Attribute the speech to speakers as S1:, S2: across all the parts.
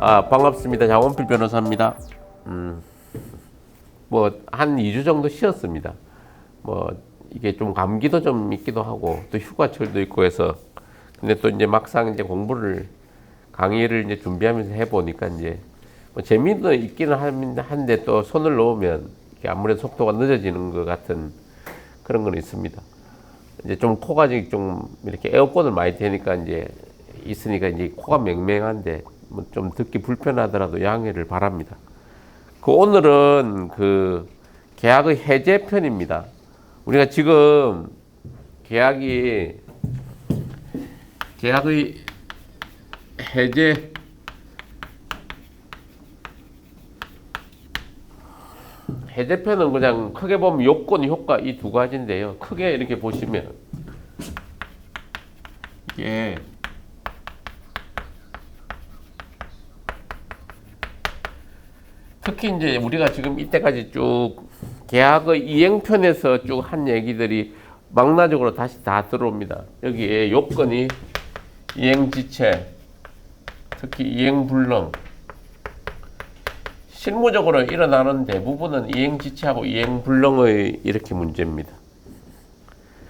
S1: 반갑습니다. 장원필 변호사입니다. 한 2주 정도 쉬었습니다. 이게 좀 감기도 좀 있기도 하고, 또 휴가철도 있고 해서. 근데 또 이제 막상 이제 강의를 이제 준비하면서 해보니까 이제, 재미도 있기는 한데 또 손을 놓으면 이게 아무래도 속도가 늦어지는 것 같은 그런 건 있습니다. 이제 좀 코가 좀 이렇게 에어컨을 많이 대니까 이제 코가 맹맹한데, 좀 듣기 불편하더라도 양해를 바랍니다. 오늘은 계약의 해제 편입니다. 우리가 지금 계약의 해제편은 그냥 크게 보면 요건, 효과 이 두 가지인데요. 크게 이렇게 보시면 이게 특히 이제 우리가 지금 이때까지 쭉 계약의 이행편에서 쭉 한 얘기들이 망라적으로 다시 다 들어옵니다. 여기에 요건이 이행지체, 특히 이행불능, 실무적으로 일어나는 대부분은 이행지체하고 이행불능의 이렇게 문제입니다.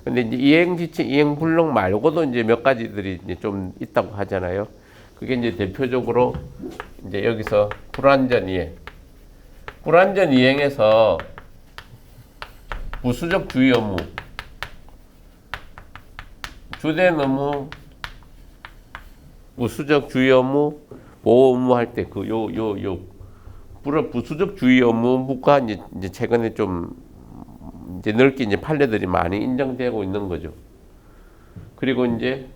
S1: 근데 이제 이행지체, 이행불능 말고도 이제 몇 가지들이 이제 좀 있다고 하잖아요. 그게 이제 대표적으로 이제 여기서 불완전 이행에서 부수적 주의 업무, 주된 업무, 부수적 주의 업무, 보호 업무 할 때 부수적 주의 업무가 이제 최근에 좀 이제 넓게 이제 판례들이 많이 인정되고 있는 거죠. 그리고 이제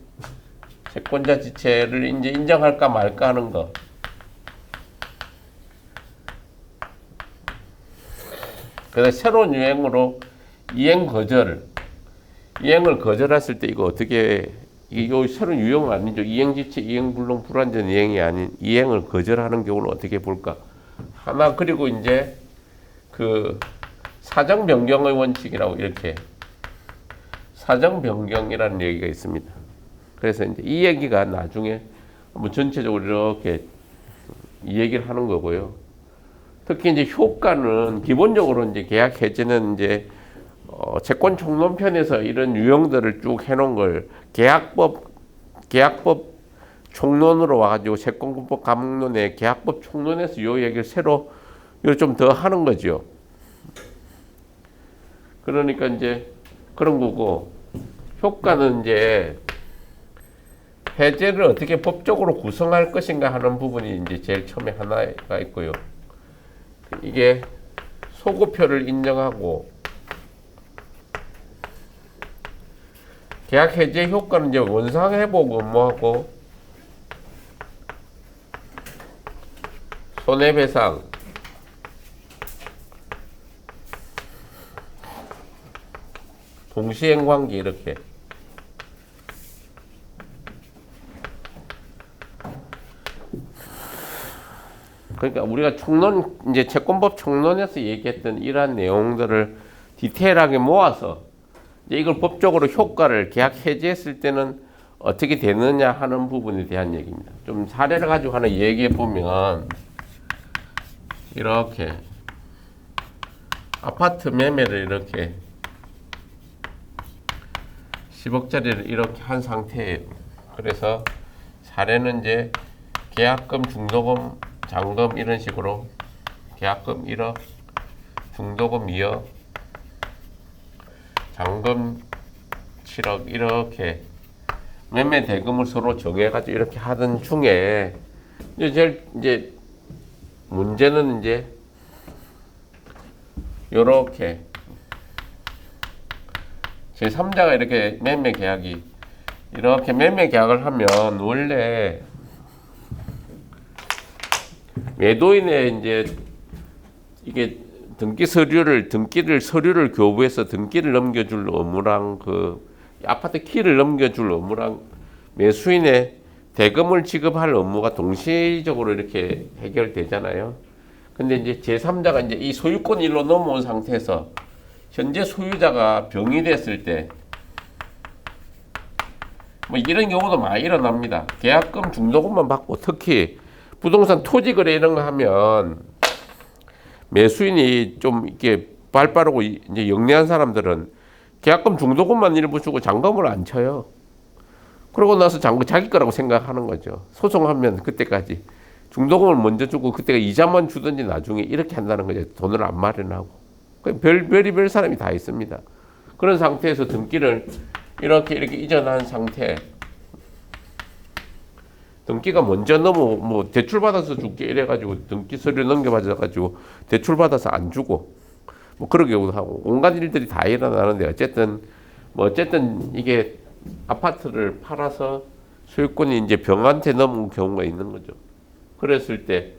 S1: 채권자 지체를 이제 인정할까 말까 하는 거. 그래서 새로운 유행으로 이행을 거절했을 때 이거 새로운 유형은 아니죠. 이행지체, 이행불능, 불완전 이행이 아닌 이행을 거절하는 경우는 어떻게 볼까? 그리고 이제 사정 변경의 원칙이라고 이렇게 사정 변경이라는 얘기가 있습니다. 그래서 이제 이 얘기가 나중에 전체적으로 이렇게 이 얘기를 하는 거고요. 특히 이제 효과는 기본적으로 이제 계약 해제는 이제 채권 총론편에서 이런 유형들을 쭉 해놓은 걸 계약법 총론으로 와가지고 채권법 감론에 계약법 총론에서 이 얘기를 새로 좀 더 하는 거죠. 그러니까 이제 그런 거고, 효과는 이제 해제를 어떻게 법적으로 구성할 것인가 하는 부분이 이제 제일 처음에 하나가 있고요. 이게 소급표를 인정하고, 계약 해제 효과는 이제 원상 회복 업무하고 손해배상, 동시행 관계 이렇게. 그러니까 우리가 이제 채권법 총론에서 얘기했던 이러한 내용들을 디테일하게 모아서 이제 이걸 법적으로 효과를 계약 해제했을 때는 어떻게 되느냐 하는 부분에 대한 얘기입니다. 좀 사례를 가지고 하나 얘기해 보면, 이렇게 아파트 매매를 이렇게 10억짜리를 이렇게 한 상태예요. 그래서 사례는 이제 계약금, 중도금, 잔금 이런 식으로 계약금 1억, 중도금 2억, 잔금 7억 이렇게 매매 대금을 서로 정해가지고 이렇게 하던 중에 이제 문제는 이제 요렇게 제3자가 이렇게 매매 계약을 하면 원래 매도인의 이제 이게 서류를 교부해서 등기를 넘겨줄 업무랑 아파트 키를 넘겨줄 업무랑 매수인의 대금을 지급할 업무가 동시적으로 이렇게 해결되잖아요. 근데 이제 제3자가 이제 이 소유권 일로 넘어온 상태에서 현재 소유자가 병이 됐을 때 이런 경우도 많이 일어납니다. 계약금, 중도금만 받고 특히 부동산 토지 거래 이런 거 하면 매수인이 좀 이렇게 발 빠르고 이제 영리한 사람들은 계약금 중도금만 일부 주고 잔금을 안 쳐요. 그러고 나서 잔금 자기 거라고 생각하는 거죠. 소송하면 그때까지 중도금을 먼저 주고 그때가 이자만 주든지 나중에 이렇게 한다는 거죠. 돈을 안 마련하고. 별의별 사람이 다 있습니다. 그런 상태에서 등기를 이렇게 이전한 상태. 등기가 먼저 너무 뭐 대출 받아서 줄게 이래가지고 등기 서류 넘겨받아가지고 대출 받아서 안 주고 뭐 그런 경우도 하고 온갖 일들이 다 일어나는데 어쨌든 이게 아파트를 팔아서 소유권이 이제 병한테 넘은 경우가 있는 거죠. 그랬을 때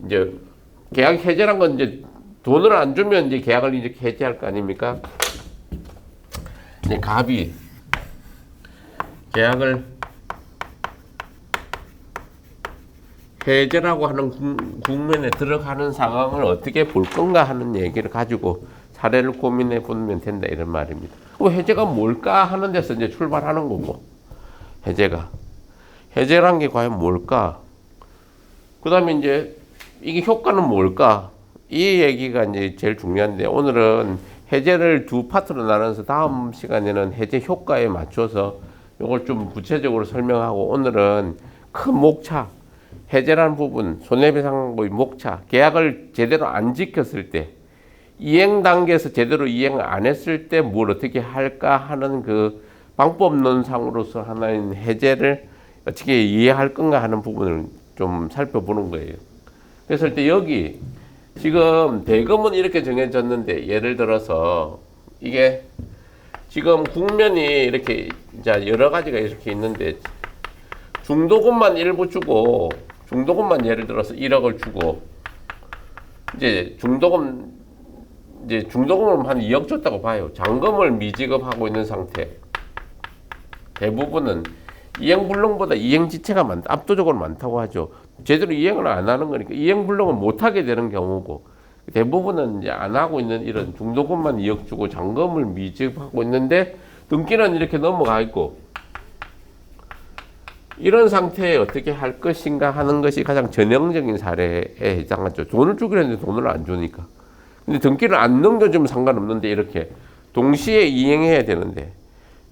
S1: 이제 계약 해제란 건 이제 돈을 안 주면 이제 계약을 이제 해제할 거 아닙니까? 이제 갑이 계약을 해제라고 하는 국면에 들어가는 상황을 어떻게 볼 건가 하는 얘기를 가지고 사례를 고민해 보면 된다 이런 말입니다. 해제가 뭘까 하는 데서 이제 출발하는 거고 해제란 게 과연 뭘까? 그 다음에 이제 이게 효과는 뭘까? 이 얘기가 이제 제일 중요한데 오늘은 해제를 두 파트로 나눠서 다음 시간에는 해제 효과에 맞춰서 이걸 좀 구체적으로 설명하고 오늘은 큰 목차 해제라는 부분, 손해배상의 목차, 계약을 제대로 안 지켰을 때, 이행 단계에서 제대로 이행을 안 했을 때 뭘 어떻게 할까 하는 그 방법론상으로서 하나인 해제를 어떻게 이해할 건가 하는 부분을 좀 살펴보는 거예요. 그랬을 때 여기 지금 대금은 이렇게 정해졌는데 예를 들어서 이게 지금 국면이 이렇게 이제 여러 가지가 이렇게 있는데 중도금만 일부 주고 중도금만 예를 들어서 1억을 주고 이제 중도금을 한 2억 줬다고 봐요. 잔금을 미지급하고 있는 상태. 대부분은 이행불능보다 이행지체가 압도적으로 많다고 하죠. 제대로 이행을 안 하는 거니까 이행불능을 못 하게 되는 경우고 대부분은 이제 안 하고 있는 이런 중도금만 2억 주고 잔금을 미지급하고 있는데 등기는 이렇게 넘어가 있고 이런 상태에 어떻게 할 것인가 하는 것이 가장 전형적인 사례에 해당하죠. 돈을 주기로 했는데 돈을 안 주니까. 근데 등기를 안 넘겨주면 상관없는데 이렇게 동시에 이행해야 되는데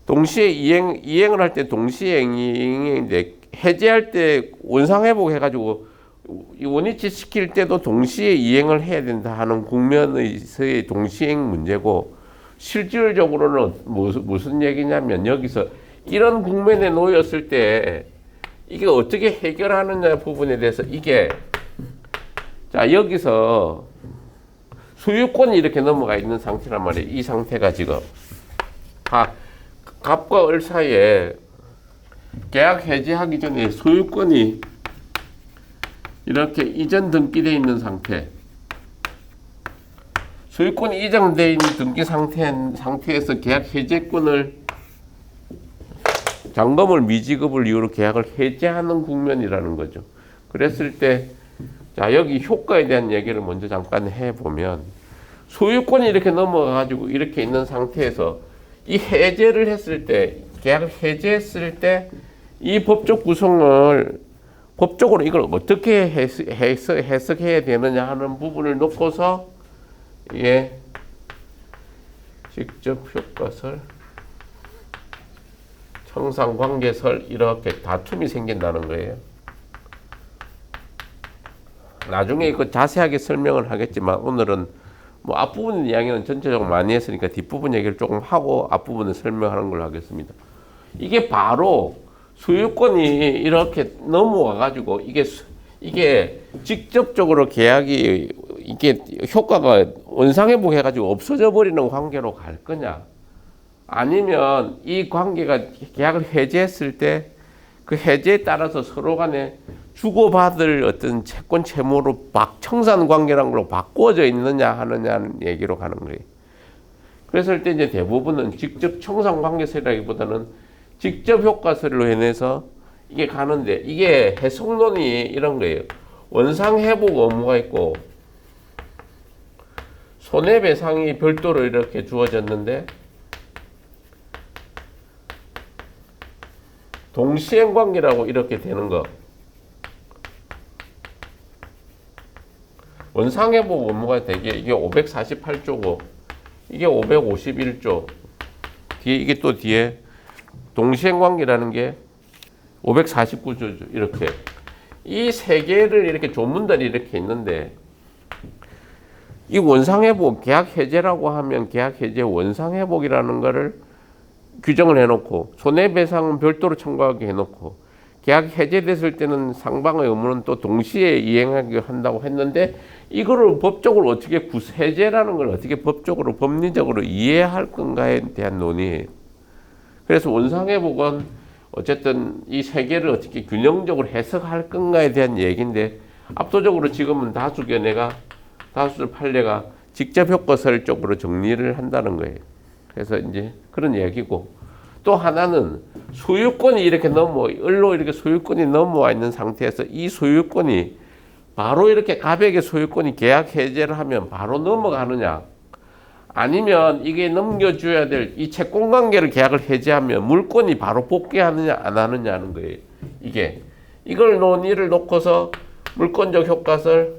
S1: 동시에 이행을 할 때 동시에 이행인데 해제할 때 원상회복 해가지고 원위치 시킬 때도 동시에 이행을 해야 된다 하는 국면에서의 동시행 문제고 실질적으로는 무슨 얘기냐면 여기서 이런 국면에 놓였을 때 이게 어떻게 해결하느냐 부분에 대해서 이게 자 여기서 소유권이 이렇게 넘어가 있는 상태란 말이에요. 이 상태가 지금 갑과 을 사이에 계약 해지하기 전에 소유권이 이렇게 이전 등기되어 있는 상태 소유권이 이전되어 있는 등기 상태에서 계약 해제권을 잔금을 미지급을 이유로 계약을 해제하는 국면이라는 거죠. 그랬을 때, 자, 여기 효과에 대한 얘기를 먼저 잠깐 해보면, 소유권이 이렇게 넘어가가지고 이렇게 있는 상태에서 이 해제를 했을 때, 계약을 해제했을 때, 이 법적 구성을, 법적으로 이걸 어떻게 해석해야 되느냐 하는 부분을 놓고서, 이게 직접 효과설, 형상관계설 이렇게 다툼이 생긴다는 거예요. 나중에 이거 자세하게 설명을 하겠지만 오늘은 뭐 앞부분 이야기는 전체적으로 많이 했으니까 뒷부분 얘기를 조금 하고 앞부분을 설명하는 걸로 하겠습니다. 이게 바로 소유권이 이렇게 넘어와 가지고 이게 직접적으로 계약이 이게 효과가 원상회복 해가지고 없어져 버리는 관계로 갈 거냐? 아니면 이 관계가 계약을 해제했을 때 그 해제에 따라서 서로 간에 주고받을 어떤 채권 채무로 청산 관계라는 걸로 바꿔져 있느냐 하느냐는 얘기로 가는 거예요. 그랬을 때 이제 대부분은 직접 청산 관계설이라기보다는 직접 효과설로 인해서 이게 가는데 이게 해석론이 이런 거예요. 원상 회복 의무가 있고 손해배상이 별도로 이렇게 주어졌는데 동시행 관계라고 이렇게 되는 거. 원상회복 업무가 되게 이게 548조고 이게 551조 뒤에 이게 또 뒤에 동시행관계라는 게 549조죠. 이렇게 이 세 개를 이렇게 조문들이 이렇게 있는데 이 원상회복 계약 해제라고 하면 계약 해제 원상회복이라는 거를 규정을 해놓고 손해배상은 별도로 청구하게 해놓고 계약 해제됐을 때는 상방의 의무는 또 동시에 이행하게 한다고 했는데 이거를 법적으로 어떻게 해제라는 걸 어떻게 법적으로 법리적으로 이해할 건가에 대한 논의예요. 그래서 원상회복은 어쨌든 이 세 개를 어떻게 균형적으로 해석할 건가에 대한 얘기인데 압도적으로 지금은 다수 판례가 직접 효과설 쪽으로 정리를 한다는 거예요. 그래서 이제 그런 얘기고 또 하나는 소유권이 이렇게 을로 이렇게 소유권이 넘어와 있는 상태에서 이 소유권이 바로 이렇게 갑에게 소유권이 계약 해제를 하면 바로 넘어가느냐 아니면 이게 넘겨줘야 될 이 채권 관계를 계약을 해제하면 물권이 바로 복귀하느냐 안 하느냐 하는 거예요. 이걸 논의를 놓고서 물권적 효과설,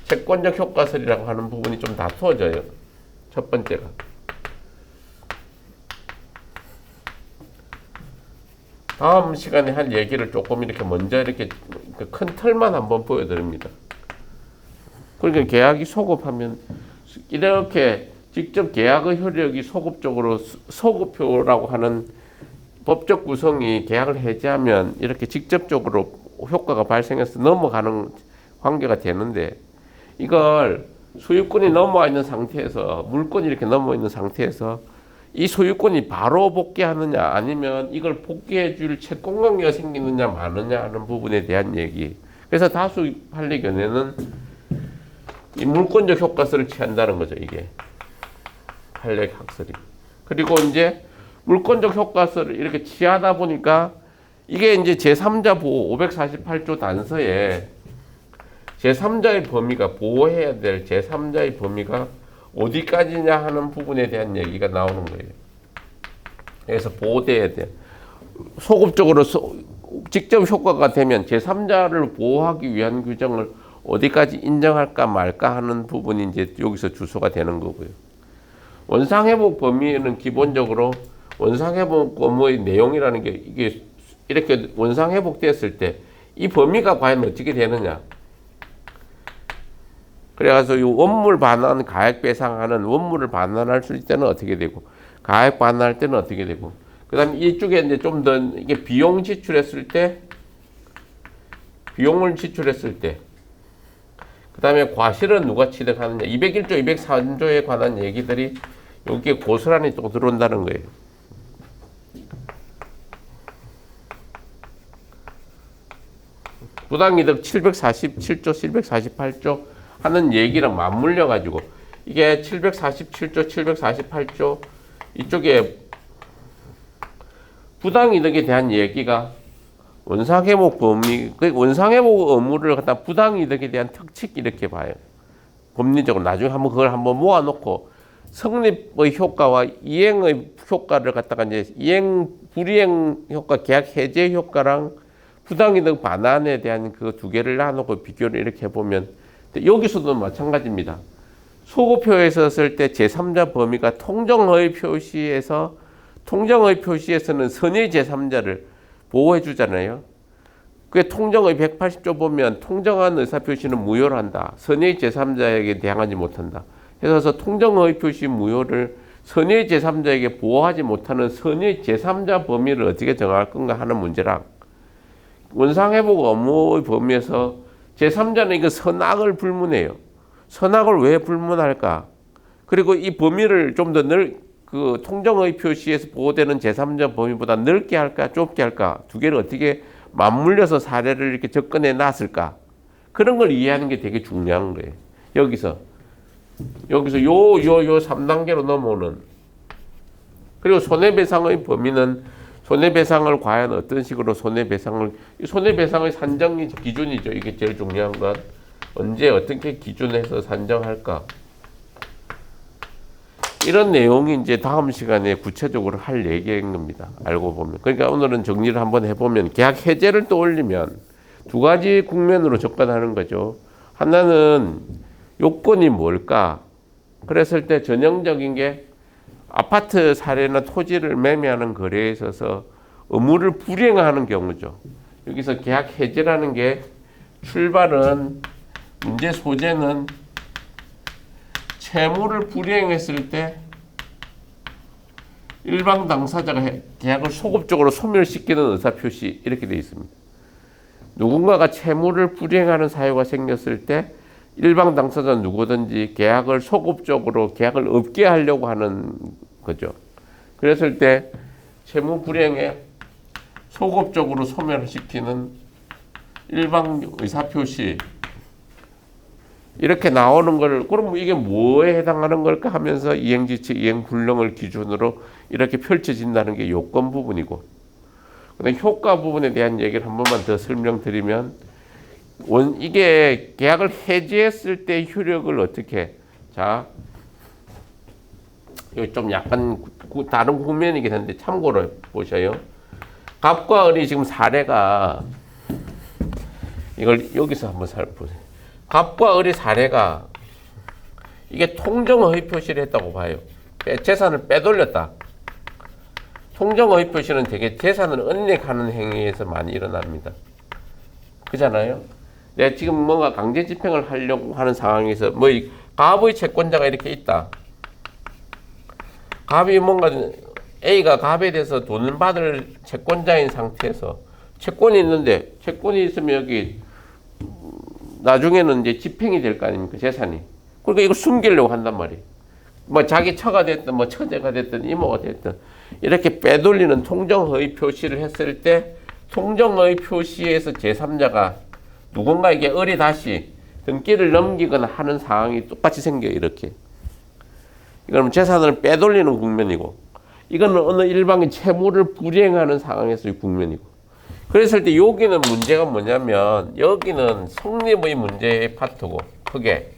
S1: 채권적 효과설이라고 하는 부분이 좀 다투어져요. 첫 번째가. 다음 시간에 할 얘기를 조금 이렇게 먼저 이렇게 큰 틀만 한번 보여드립니다. 그러니까 계약이 소급하면 이렇게 직접 계약의 효력이 소급적으로 소급효라고 하는 법적 구성이 계약을 해제하면 이렇게 직접적으로 효과가 발생해서 넘어가는 관계가 되는데 이걸 소유권이 넘어와 있는 상태에서 물권이 이렇게 넘어와 있는 상태에서 이 소유권이 바로 복귀하느냐 아니면 이걸 복귀해 줄 채권 관계가 생기느냐 마느냐 하는 부분에 대한 얘기. 그래서 다수 판례 견해는 이 물권적 효과설을 취한다는 거죠. 이게 판례 학설이. 그리고 이제 물권적 효과설을 이렇게 취하다 보니까 이게 이제 제3자 보호 548조 단서에 제3자의 범위가 보호해야 될 제3자의 범위가 어디까지냐 하는 부분에 대한 얘기가 나오는 거예요. 그래서 보호돼야 돼. 소급적으로 직접 효과가 되면 제3자를 보호하기 위한 규정을 어디까지 인정할까 말까 하는 부분이 이제 여기서 주소가 되는 거고요. 원상회복 범위에는 기본적으로 원상회복 업무의 내용이라는 게 이게 이렇게 원상회복됐을 때 이 범위가 과연 어떻게 되느냐. 그래서 이 원물 반환, 가액 배상하는 원물을 반환할 수 있을 때는 어떻게 되고, 가액 반환할 때는 어떻게 되고, 그 다음에 이쪽에 이제 좀 더 이게 비용을 지출했을 때, 그 다음에 과실은 누가 취득하느냐. 201조, 203조에 관한 얘기들이 여기에 고스란히 또 들어온다는 거예요. 부당이득 747조, 748조 하는 얘기랑 맞물려 가지고 이게 747조, 748조 이쪽에 부당이득에 대한 얘기가 원상회복 범위, 원상회복 의무를 갖다 부당이득에 대한 특칙 이렇게 봐요. 법리적으로 나중에 그걸 한번 모아놓고 성립의 효과와 이행의 효과를 갖다가 이제 불이행 효과, 계약 해제 효과랑 부당이득 반환에 대한 그 두 개를 나누고 비교를 이렇게 해보면 여기서도 마찬가지입니다. 소급표에서 쓸 때 제3자 범위가 통정의 표시에서는 선의 제3자를 보호해 주잖아요. 그게 통정의 180조 보면 통정한 의사표시는 무효를 한다. 선의 제3자에게 대항하지 못한다. 그래서 통정의 표시 무효를 선의 제3자에게 보호하지 못하는 선의 제3자 범위를 어떻게 정할 건가 하는 문제랑 원상회복 업무의 범위에서 제3자는 이거 선악을 불문해요. 선악을 왜 불문할까? 그리고 이 범위를 좀 더 그 통정의 표시에서 보호되는 제3자 범위보다 넓게 할까, 좁게 할까? 두 개를 어떻게 맞물려서 사례를 이렇게 접근해 놨을까? 그런 걸 이해하는 게 되게 중요한 거예요. 여기서 요 3단계로 넘어오는. 그리고 손해배상의 범위는 손해배상을 과연 어떤 식으로 손해배상의 산정 기준이죠. 이게 제일 중요한 건 언제 어떻게 기준해서 산정할까. 이런 내용이 이제 다음 시간에 구체적으로 할 얘기인 겁니다. 알고 보면. 그러니까 오늘은 정리를 한번 해보면 계약 해제를 떠올리면 두 가지 국면으로 접근하는 거죠. 하나는 요건이 뭘까? 그랬을 때 전형적인 게 아파트 사례나 토지를 매매하는 거래에 있어서 의무를 불이행하는 경우죠. 여기서 계약 해지라는 게 출발은 문제 소재는 채무를 불이행했을 때 일방 당사자가 계약을 소급적으로 소멸시키는 의사표시 이렇게 되어 있습니다. 누군가가 채무를 불이행하는 사유가 생겼을 때 일방 당사자 누구든지 계약을 소급적으로 계약을 없게 하려고 하는 거죠. 그랬을 때 채무 불이행에 소급적으로 소멸시키는 일방 의사표시 이렇게 나오는 걸 그럼 이게 뭐에 해당하는 걸까 하면서 이행지체, 이행불능을 기준으로 이렇게 펼쳐진다는 게 요건 부분이고, 그다음 효과 부분에 대한 얘기를 한 번만 더 설명드리면 이게 계약을 해지했을 때 효력을 어떻게 자 이거 좀 약간 다른 국면이긴 한데 참고로 보셔요. 갑과 을이 지금 사례가 이걸 여기서 한번 살펴보세요. 갑과 을의 사례가 이게 통정허위 표시를 했다고 봐요. 재산을 빼돌렸다. 통정허위 표시는 되게 재산을 은닉하는 행위에서 많이 일어납니다. 그잖아요. 내가 지금 뭔가 강제 집행을 하려고 하는 상황에서 뭐 갑의 채권자가 이렇게 있다. 갑이 뭔가 A가 갑에 대해서 돈을 받을 채권자인 상태에서 채권이 있는데 채권이 있으면 여기 나중에는 이제 집행이 될 거 아닙니까? 재산이. 그러니까 이걸 숨기려고 한단 말이에요. 뭐 자기 처가 됐든 뭐 처제가 됐든 이모가 됐든 이렇게 빼돌리는 통정허위 표시를 했을 때 통정허위 표시에서 제3자가 누군가에게 을이 다시 등기를 넘기거나 하는 상황이 똑같이 생겨요. 이렇게. 이건 재산을 빼돌리는 국면이고 이거는 어느 일방의 채무를 불이행하는 상황에서의 국면이고, 그랬을 때 여기는 문제가 뭐냐면 여기는 성립의 문제의 파트고 크게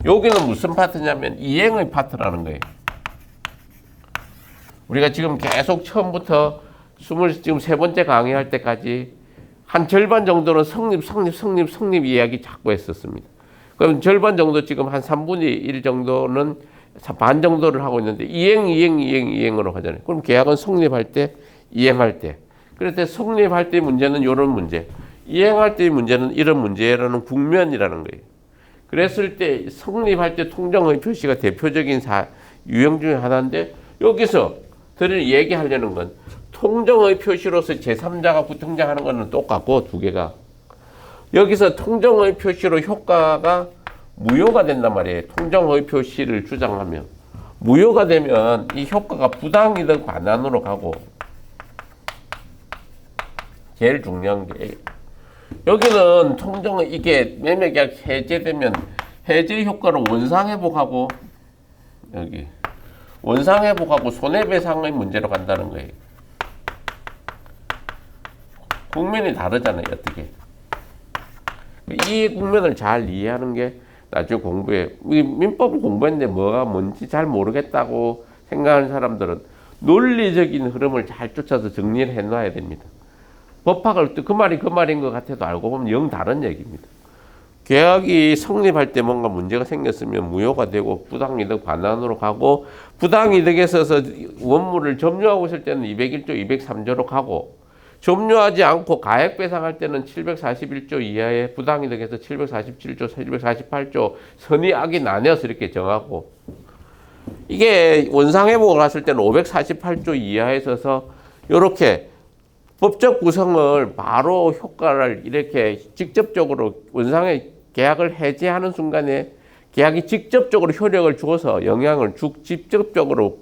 S1: 여기는 무슨 파트냐면 이행의 파트라는 거예요. 우리가 지금 계속 처음부터 지금 세 번째 강의할 때까지 한 절반 정도는 성립 이야기 자꾸 했었습니다. 그럼 절반 정도 지금 한 3분의 1 정도는 반 정도를 하고 있는데 이행으로 하잖아요. 그럼 계약은 성립할 때, 이행할 때. 그럴 때 성립할 때 문제는 이런 문제, 이행할 때의 문제는 이런 문제라는 국면이라는 거예요. 그랬을 때 성립할 때 통정의 표시가 대표적인 유형 중에 하나인데 여기서 들을 얘기하려는 건 통정의 표시로서 제3자가 등장하는 거는 똑같고 두 개가 여기서 통정의 표시로 효과가 무효가 된단 말이에요. 통정의 표시를 주장하면 무효가 되면 이 효과가 부당이득 반환으로 가고 제일 중요한 게 여기는 통정의 이게 매매계약 해제되면 해제 효과를 원상회복하고 여기 원상회복하고 손해배상의 문제로 간다는 거예요. 국면이 다르잖아요. 어떻게 이 국면을 잘 이해하는 게 나중에 공부에 민법을 공부했는데 뭐가 뭔지 잘 모르겠다고 생각하는 사람들은 논리적인 흐름을 잘 쫓아서 정리를 해놔야 됩니다. 법학을 그 말인 것 같아도 알고 보면 영 다른 얘기입니다. 계약이 성립할 때 뭔가 문제가 생겼으면 무효가 되고 부당이득 반환으로 가고 부당이득에 있어서 원물을 점유하고 있을 때는 201조, 203조로 가고 점유하지 않고 가액배상할 때는 741조 이하의 부당이득에서 747조, 748조 선의악이 나뉘어서 이렇게 정하고 이게 원상회복을 갔을 때는 548조 이하에 있어서 이렇게 법적 구성을 바로 효과를 이렇게 직접적으로 원상의 계약을 해지하는 순간에 계약이 직접적으로 효력을 주어서 영향을 직접적으로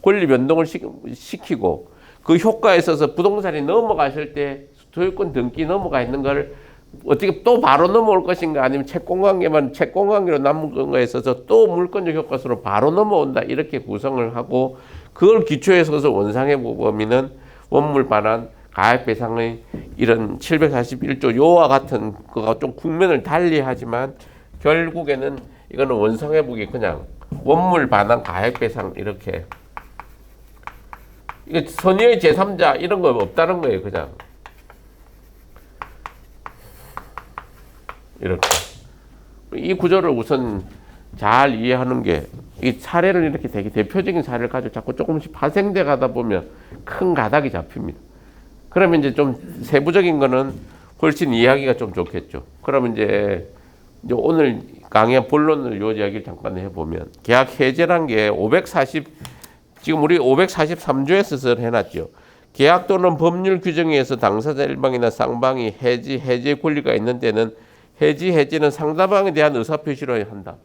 S1: 권리 변동을 시키고 그 효과에 있어서 부동산이 넘어갔을 때 소유권 등기 넘어가 있는 걸 어떻게 또 바로 넘어올 것인가 아니면 채권관계로 남은 거에 있어서 또 물권적 효과수로 바로 넘어온다 이렇게 구성을 하고 그걸 기초에 서서 원상회복 범위는 원물 반환 가액배상의 이런 741조 요와 같은 거가 좀 국면을 달리하지만 결국에는 이거는 원상회복이 그냥 원물 반환 가액배상 이렇게 이게 선의의 제3자 이런 거 없다는 거예요. 그냥 이렇게. 이 구조를 우선 잘 이해하는 게 이 사례를 이렇게 되게 대표적인 사례를 가지고 자꾸 조금씩 파생돼 가다 보면 큰 가닥이 잡힙니다. 그러면 이제 좀 세부적인 거는 훨씬 이해하기가 좀 좋겠죠. 그러면 이제 오늘 강의 본론을 요 이야기를 잠깐 해보면 계약 해제란 게 540 지금 우리 543조에 서서 해놨죠. 계약 또는 법률 규정에 의해서 당사자 일방이나 쌍방이 해지 권리가 있는 때는 해지는 상대방에 대한 의사표시로 한다.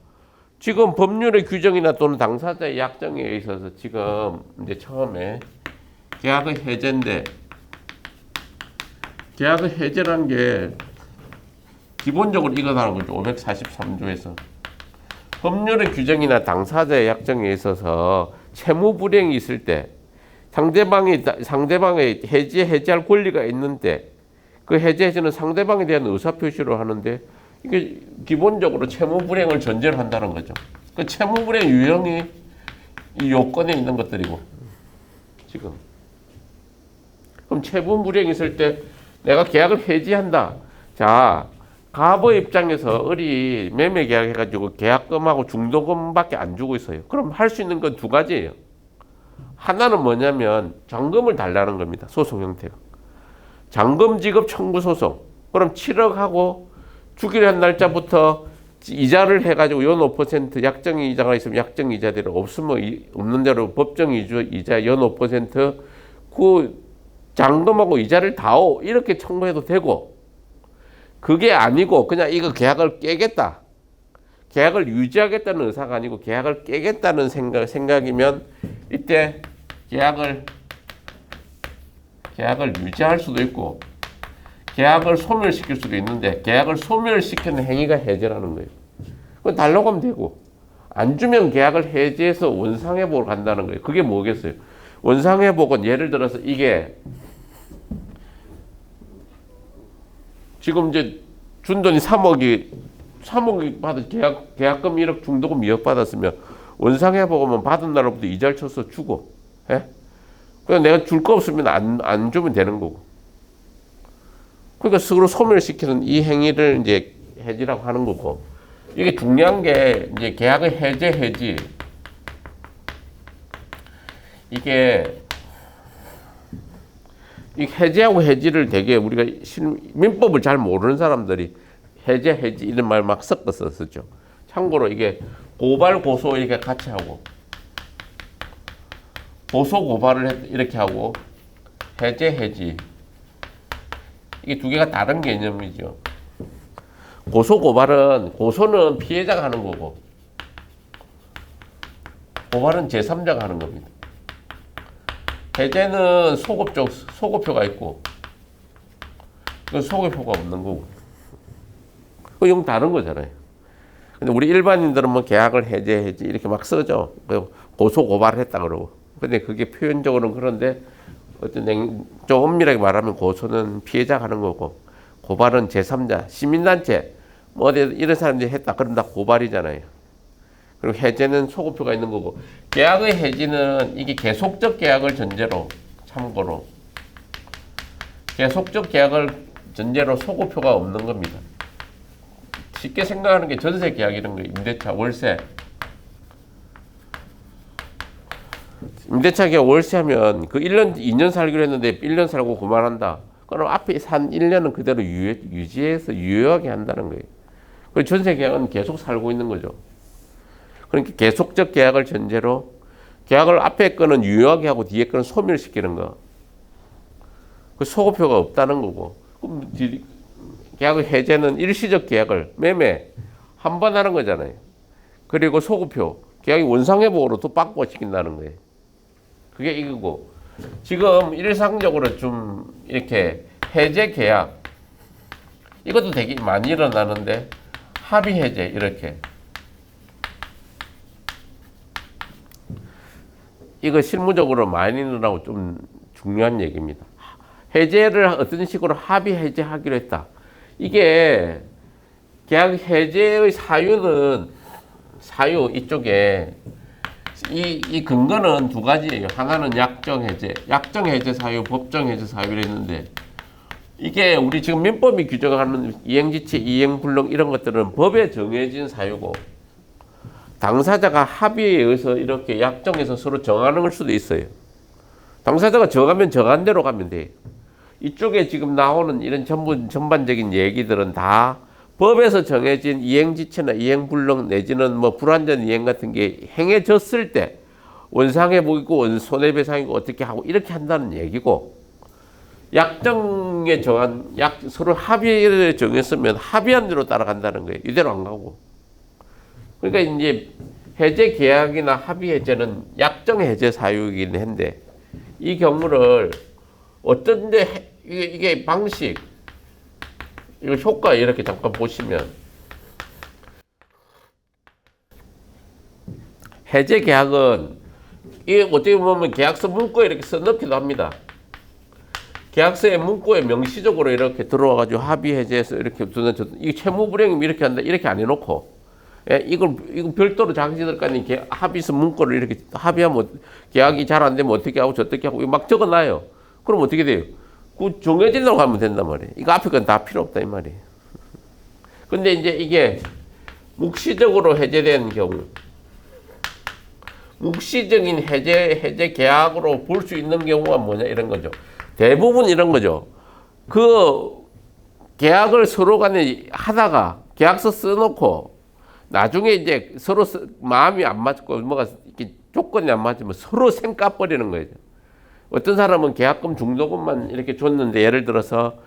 S1: 지금 법률의 규정이나 또는 당사자의 약정에 있어서 지금 이제 처음에 계약의 해제인데 계약의 해제란 게 기본적으로 이거라는 거죠. 543조에서 법률의 규정이나 당사자의 약정에 있어서 채무 불이행이 있을 때 상대방의 해지할 권리가 있는데 그 해제는 상대방에 대한 의사표시로 하는데 이게 기본적으로 채무 불이행을 전제로 한다는 거죠. 그 채무 불이행 유형이 이 요건에 있는 것들이고 지금 그럼 채무 불이행이 있을 때 내가 계약을 해지한다. 자, 갑의 입장에서 을이 매매 계약해가지고 계약금하고 중도금밖에 안 주고 있어요. 그럼 할 수 있는 건 두 가지예요. 하나는 뭐냐면 잔금을 달라는 겁니다. 소송 형태가. 잔금 지급 청구 소송. 그럼 7억하고 주기로 한 날짜부터 이자를 해가지고 연 5% 약정 이자가 있으면 약정 이자대로 없으면 없는 대로 법정 이자 연 5%그 잔금하고 이자를 다오 이렇게 청구해도 되고 그게 아니고 그냥 이거 계약을 깨겠다. 계약을 유지하겠다는 의사가 아니고 계약을 깨겠다는 생각이면 이때 계약을 유지할 수도 있고 계약을 소멸시킬 수도 있는데 계약을 소멸시키는 행위가 해제라는 거예요. 그건 달라고 하면 되고 안 주면 계약을 해제해서 원상회복을 간다는 거예요. 그게 뭐겠어요? 원상회복은 예를 들어서 이게 지금 이제 준 돈이 3억이 받은 계약금 1억 중도금 2억 받았으면 원상회복은 받은 날로부터 이자를 쳐서 주고, 예? 그냥 내가 줄 거 없으면 안 주면 되는 거고. 그러니까 서로 소멸시키는 이 행위를 이제 해지라고 하는 거고. 이게 중요한 게 이제 계약의 해지. 이게 이 해제하고 해지를 되게 우리가 민법을 잘 모르는 사람들이 해지 이런 말 막 섞어서 쓰죠. 참고로 이게 고발 고소 이렇게 같이 하고 고소 고발을 이렇게 하고 해지 이게 두 개가 다른 개념이죠. 고소 고발은 고소는 피해자가 하는 거고 고발은 제3자가 하는 겁니다. 해제는 소급표가 있고 그 소급표가 없는 거고 그 용 다른 거잖아요. 근데 우리 일반인들은 뭐 계약을 해제 이렇게 막 쓰죠. 고소 고발을 했다 그러고. 근데 그게 표현적으로는 그런데 어떤 좀 엄밀하게 말하면 고소는 피해자가 하는 거고 고발은 제3자 시민단체 뭐 어디 이런 사람들이 했다 그럼 다 고발이잖아요. 그리고 해제는 소급표가 있는 거고 계약의 해지는 이게 계속적 계약을 전제로 참고로 계속적 계약을 전제로 소급표가 없는 겁니다. 쉽게 생각하는 게 전세 계약 이런 거 임대차 월세 임대차 계약 월세 하면 그 1년 2년 살기로 했는데 1년 살고 그만한다. 그럼 앞에 산 1년은 그대로 유지해서 유효하게 한다는 거예요. 그리고 전세 계약은 계속 살고 있는 거죠. 그러니까 계속적 계약을 전제로 계약을 앞에 거는 유효하게 하고 뒤에 거는 소멸시키는 거. 그 소급표가 없다는 거고. 그럼 계약의 해제는 일시적 계약을 매매 한 번 하는 거잖아요. 그리고 소급표 계약이 원상회복으로 또 바꿔시킨다는 거예요. 그게 이거고 지금 일상적으로 좀 이렇게 해제 계약 이것도 되게 많이 일어나는데 합의 해제 이렇게 이거 실무적으로 많이 일어나고 좀 중요한 얘기입니다. 해제를 어떤 식으로 합의 해제하기로 했다. 이게 계약 해제의 사유 이쪽에 이 근거는 두 가지예요. 하나는 약정 해제 사유, 법정 해제 사유를 했는데 이게 우리 지금 민법이 규정하는 이행지체, 이행불능 이런 것들은 법에 정해진 사유고 당사자가 합의에 의해서 이렇게 약정해서 서로 정하는 걸 수도 있어요. 당사자가 정하면 정한 대로 가면 돼요. 이쪽에 지금 나오는 이런 전반적인 얘기들은 다 법에서 정해진 이행지체나 이행불능 내지는 뭐 불완전 이행 같은 게 행해졌을 때 원상회복이고 손해배상이고 어떻게 하고 이렇게 한다는 얘기고 약정에 정한 서로 합의를 정했으면 합의한 대로 따라간다는 거예요. 이대로 안 가고. 그러니까 이제 해제 계약이나 합의 해제는 약정 해제 사유이긴 한데 이 경우를 어떤데 이게 방식 이거 효과 이렇게 잠깐 보시면 해제 계약은 이게 어떻게 보면 계약서 문구에 이렇게 써넣기도 합니다. 계약서의 문구에 명시적으로 이렇게 들어와가지고 합의 해제해서 이렇게 두는 이 채무 불이행이면 이렇게 한다 이렇게 안 해놓고 이건 별도로 자기들끼리 합의서 문구를 이렇게 합의하면 계약이 잘 안 되면 어떻게 하고 저떻게 하고 막 적어놔요. 그럼 어떻게 돼요? 그 정해진다고 하면 된단 말이에요. 이거 앞에 건 다 필요 없다 이 말이에요. 근데 이제 이게 묵시적으로 해제된 경우 묵시적인 해제 계약으로 볼 수 있는 경우가 뭐냐 이런 거죠. 대부분 이런 거죠. 그 계약을 서로 간에 하다가 계약서 써놓고 나중에 이제 서로 마음이 안 맞고 뭐가 이렇게 조건이 안 맞으면 서로 생 까버리는 거예요. 어떤 사람은 계약금 중도금만 이렇게 줬는데 예를 들어서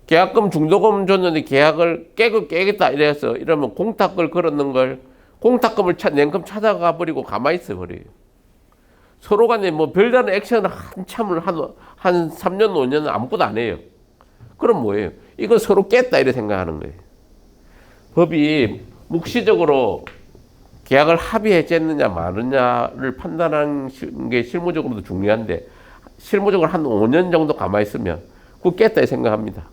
S1: 계약금 중도금 줬는데 계약을 깨겠다 이러면 공탁을 걸었는 걸 공탁금을 냉큼 찾아가 버리고 가만히 있어 버려요. 서로 간에 뭐 별다른 액션을 한참을 한 3년 5년은 아무것도 안 해요. 그럼 뭐예요? 이거 서로 깼다 이렇게 생각하는 거예요. 법이 묵시적으로 계약을 합의했느냐 마느냐를 판단하는 게 실무적으로도 중요한데 실무적으로 한 5년 정도 가만히 있으면 그거 깼다 생각합니다.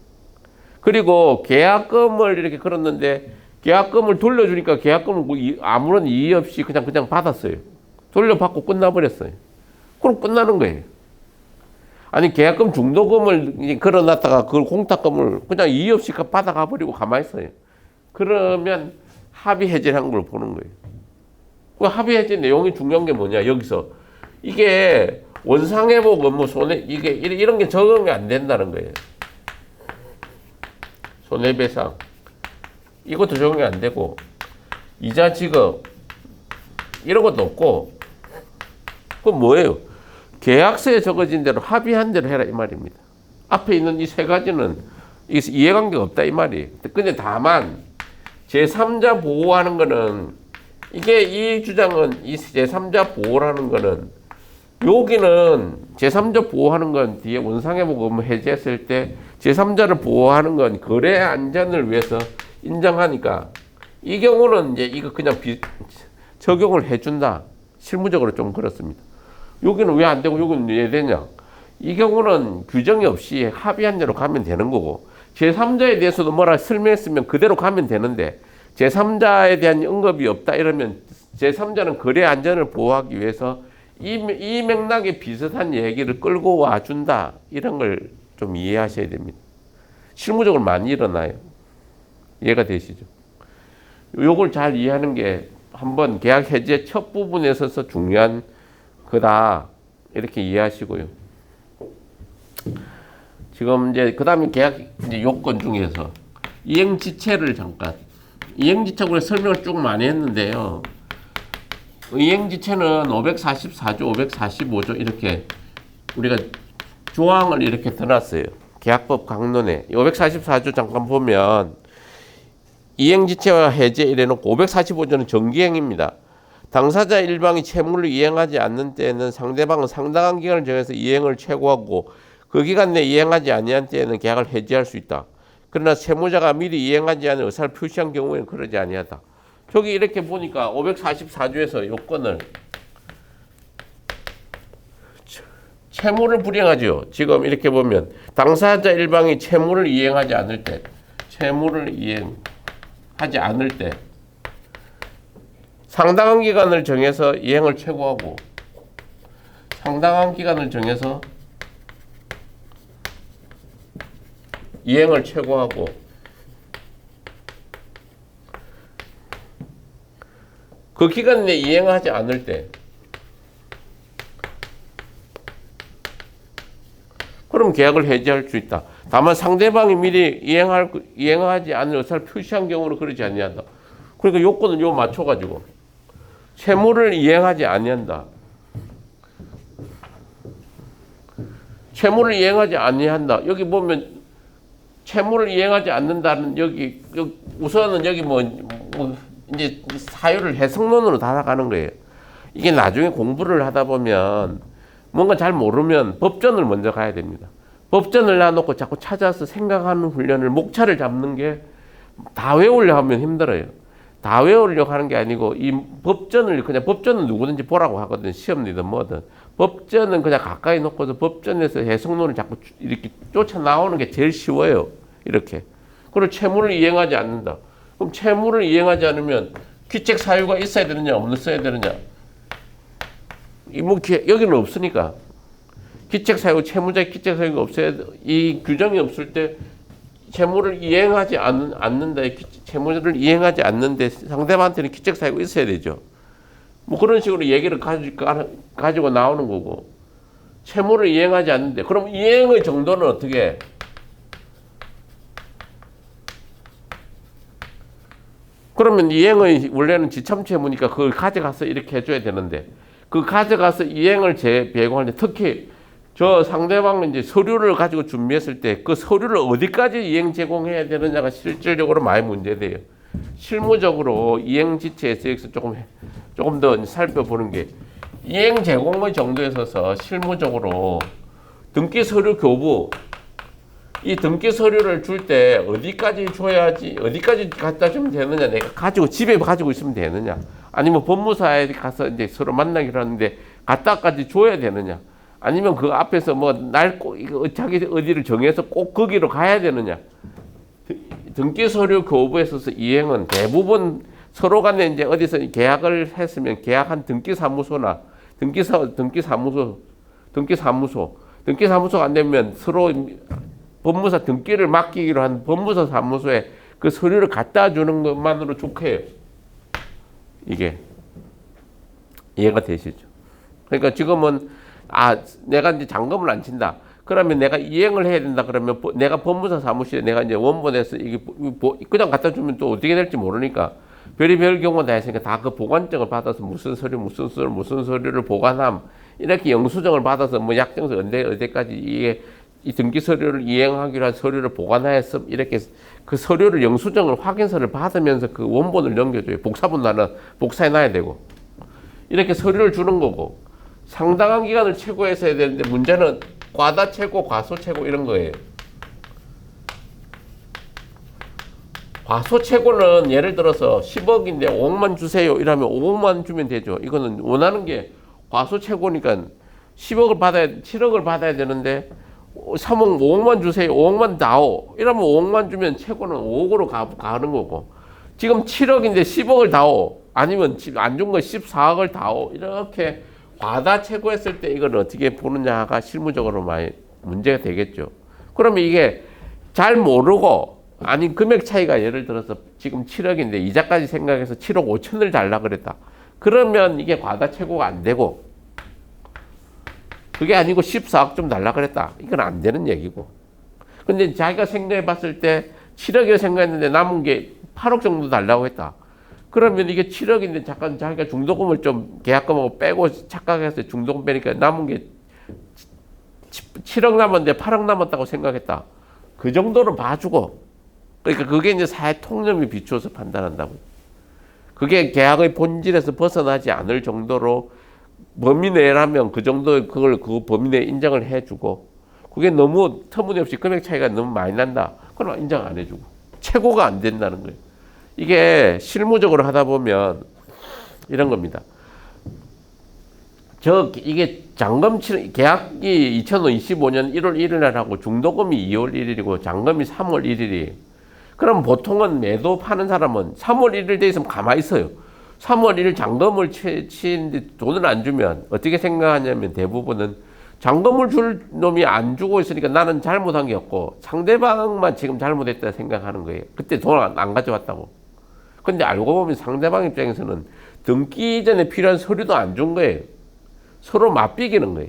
S1: 그리고 계약금을 이렇게 걸었는데 계약금을 돌려주니까 계약금을 아무런 이의 없이 그냥 받았어요. 돌려받고 끝나버렸어요. 그럼 끝나는 거예요. 아니 계약금 중도금을 걸어놨다가 그걸 공탁금을 그냥 이의 없이 받아가 버리고 가만히 있어요. 그러면 합의 해제를 한 걸 보는 거예요. 그 합의 해제 내용이 중요한 게 뭐냐 여기서 이게 원상회복 업무 손해 이게 이런 게 적용이 안 된다는 거예요. 손해배상 이것도 적용이 안 되고 이자 지급 이런 것도 없고 그건 뭐예요? 계약서에 적어진 대로 합의한 대로 해라 이 말입니다. 앞에 있는 이 세 가지는 이해관계가 없다 이 말이에요. 근데 다만 제3자 보호하는 거는 이게 이 주장은 이 제3자 보호라는 거는 여기는 제3자 보호하는 건 뒤에 원상회복 업무 해제했을 때 제3자를 보호하는 건 거래 안전을 위해서 인정하니까 이 경우는 이제 이거 그냥 적용을 해준다. 실무적으로 좀 그렇습니다. 여기는 왜 안 되고 여기는 왜 되냐? 이 경우는 규정이 없이 합의한 대로 가면 되는 거고 제3자에 대해서도 뭐라 설명했으면 그대로 가면 되는데 제3자에 대한 언급이 없다 이러면 제3자는 거래 안전을 보호하기 위해서 이 맥락에 비슷한 얘기를 끌고 와준다 이런 걸 좀 이해하셔야 됩니다. 실무적으로 많이 일어나요. 이해가 되시죠? 요걸 잘 이해하는 게 한번 계약 해제 첫 부분에 있어서 중요한 거다 이렇게 이해하시고요. 지금 이제 그다음에 계약 이제 요건 중에서 이행지체를 잠깐 이행지체로 설명을 쭉 많이 했는데요. 이행지체는 544조, 545조 이렇게 우리가 조항을 이렇게 써놨어요. 계약법 강론에 544조 잠깐 보면 이행지체와 해제 이래놓고 545조는 정기행입니다. 당사자 일방이 채무를 이행하지 않는 때에는 상대방은 상당한 기간을 정해서 이행을 최고하고 그 기간 내에 이행하지 아니한 때에는 계약을 해지할 수 있다. 그러나 채무자가 미리 이행하지 않은 의사를 표시한 경우에는 그러지 아니하다. 저기 이렇게 보니까 544조에서 요건을 채무를 불이행하죠. 지금 이렇게 보면 당사자 일방이 채무를 이행하지 않을 때 이행하지 않을 때 상당한 기간을 정해서 이행을 최고하고 상당한 기간을 정해서 이행을 최고하고 그 기간 내에 이행하지 않을 때 그럼 계약을 해지할 수 있다. 다만 상대방이 미리 이행하지 않을 의사를 표시한 경우는 그러지 아니한다. 그러니까 요건은 요 맞춰가지고 채무를 이행하지 아니한다. 채무를 이행하지 아니한다. 여기 보면 채무를 이행하지 않는다는 여기 우선은 여기 뭐 이제 사유를 해석론으로 달아가는 거예요. 이게 나중에 공부를 하다 보면 뭔가 잘 모르면 법전을 먼저 가야 됩니다. 법전을 놔놓고 자꾸 찾아서 생각하는 훈련을 목차를 잡는 게 다 외우려고 하면 힘들어요. 다 외우려고 하는 게 아니고 이 법전을 그냥 법전은 누구든지 보라고 하거든. 시험이든 뭐든. 법전은 그냥 가까이 놓고서 법전에서 해석론을 자꾸 이렇게 쫓아 나오는 게 제일 쉬워요. 이렇게. 그리고 채무를 이행하지 않는다. 그럼 채무를 이행하지 않으면 귀책 사유가 있어야 되느냐 없어야 되느냐. 여기는 없으니까. 귀책 사유, 채무자의 귀책 사유가 없어야 이 규정이 없을 때 채무를 이행하지 않는다. 채무를 이행하지 않는데 상대방한테는 귀책 사유가 있어야 되죠. 뭐 그런 식으로 얘기를 가지고 나오는 거고. 채무를 이행하지 않는데 그럼 이행의 정도는 어떻게 해? 그러면 이행의 원래는 지참채무니까 그걸 가져가서 이렇게 해줘야 되는데 그 가져가서 이행을 제공할 때 특히 저 상대방은 이제 서류를 가지고 준비했을 때 그 서류를 어디까지 이행 제공해야 되느냐가 실질적으로 많이 문제돼요. 실무적으로 이행 지체 SX 조금 더 살펴보는 게 이행 제공의 정도에 있어서 실무적으로 등기 서류 교부 이 등기 서류를 줄 때 어디까지 줘야지 어디까지 갖다 주면 되느냐 내가 집에 가지고 있으면 되느냐 아니면 법무사에 가서 이제 서로 만나기로 하는데 갖다까지 줘야 되느냐 아니면 그 앞에서 뭐 자기 어디를 정해서 꼭 거기로 가야 되느냐. 등기 서류 교부에 있어서 이행은 대부분 서로 간에 이제 어디서 계약을 했으면 계약한 등기사무소나 등기사무소가 안 되면 서로 법무사 등기를 맡기기로 한 법무사 사무소에 그 서류를 갖다 주는 것만으로 족해요. 이게 이해가 되시죠? 그러니까 지금은 내가 이제 잔금을 안 친다. 그러면 내가 이행을 해야 된다. 그러면 내가 법무사 사무실에 내가 이제 원본에서 이게 그냥 갖다 주면 또 어떻게 될지 모르니까 별의별 경우가 다 있으니까 다 그 보관증을 받아서 무슨 서류를 보관함 이렇게 영수증을 받아서 뭐 약정서 언제까지 이게 이 등기 서류를 이행하기로 한 서류를 보관하였음 이렇게 그 서류를 영수증을 확인서를 받으면서 그 원본을 넘겨줘요. 복사본 나는 복사해 놔야 되고 이렇게 서류를 주는 거고 상당한 기간을 최고해서 해야 되는데 문제는 과다 최고, 과소 최고 이런 거예요. 과소 최고는 예를 들어서 10억인데 5억만 주세요 이러면 5억만 주면 되죠. 이거는 원하는 게 과소 최고니까 7억을 받아야 되는데 3억 5억만 주세요. 5억만 다오. 이러면 5억만 주면 최고는 5억으로 가는 거고. 지금 7억인데 10억을 다오. 아니면 안 준 거 14억을 다오. 이렇게 과다 최고했을 때 이걸 어떻게 보느냐가 실무적으로 많이 문제가 되겠죠. 그러면 이게 잘 모르고 아니 금액 차이가 예를 들어서 지금 7억인데 이자까지 생각해서 7억 5천을 달라 그랬다. 그러면 이게 과다 최고가 안 되고 그게 아니고 14억 좀 달라 그랬다. 이건 안 되는 얘기고. 근데 자기가 생각해 봤을 때 7억이라 생각했는데 남은 게 8억 정도 달라고 했다. 그러면 이게 7억인데 잠깐 자기가 중도금을 좀 계약금하고 빼고 착각해서 중도금 빼니까 남은 게 7억 남았는데 8억 남았다고 생각했다. 그 정도는 봐주고. 그러니까 그게 이제 사회 통념에 비추어서 판단한다고. 그게 계약의 본질에서 벗어나지 않을 정도로 범위 내라면 그 정도 그 범위 내에 인정을 해주고 그게 너무 터무니없이 금액 차이가 너무 많이 난다. 그럼 인정 안 해주고 최고가 안 된다는 거예요. 이게 실무적으로 하다 보면 이런 겁니다. 이게 계약이 2025년 1월 1일 날 하고 중도금이 2월 1일이고 잔금이 3월 1일이. 그럼 보통은 매도 파는 사람은 3월 1일 돼 있으면 가만히 있어요. 3월 1일 잔금을 치는데 돈을 안 주면 어떻게 생각하냐면 대부분은 잔금을 줄 놈이 안 주고 있으니까 나는 잘못한 게 없고 상대방만 지금 잘못했다 생각하는 거예요. 그때 돈 안 가져왔다고. 근데 알고 보면 상대방 입장에서는 등기 이전에 필요한 서류도 안 준 거예요. 서로 맞비기는 거예요.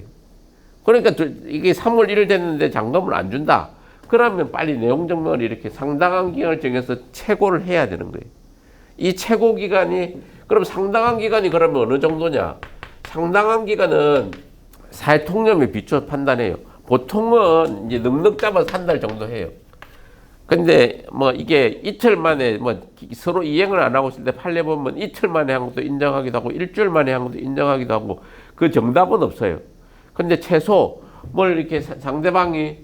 S1: 그러니까 이게 3월 1일 됐는데 잔금을 안 준다. 그러면 빨리 내용 증명을 이렇게 상당한 기간을 정해서 최고를 해야 되는 거예요. 이 최고 기간이 그럼 상당한 기간이 그러면 어느 정도냐? 상당한 기간은 사회 통념에 비춰 판단해요. 보통은 이제 넉넉 잡아서 한 달 정도 해요. 근데 뭐 이게 이틀 만에 뭐 서로 이행을 안 하고 있을 때 판례 보면 이틀 만에 한 것도 인정하기도 하고 일주일 만에 한 것도 인정하기도 하고 그 정답은 없어요. 근데 최소 뭘 이렇게 상대방이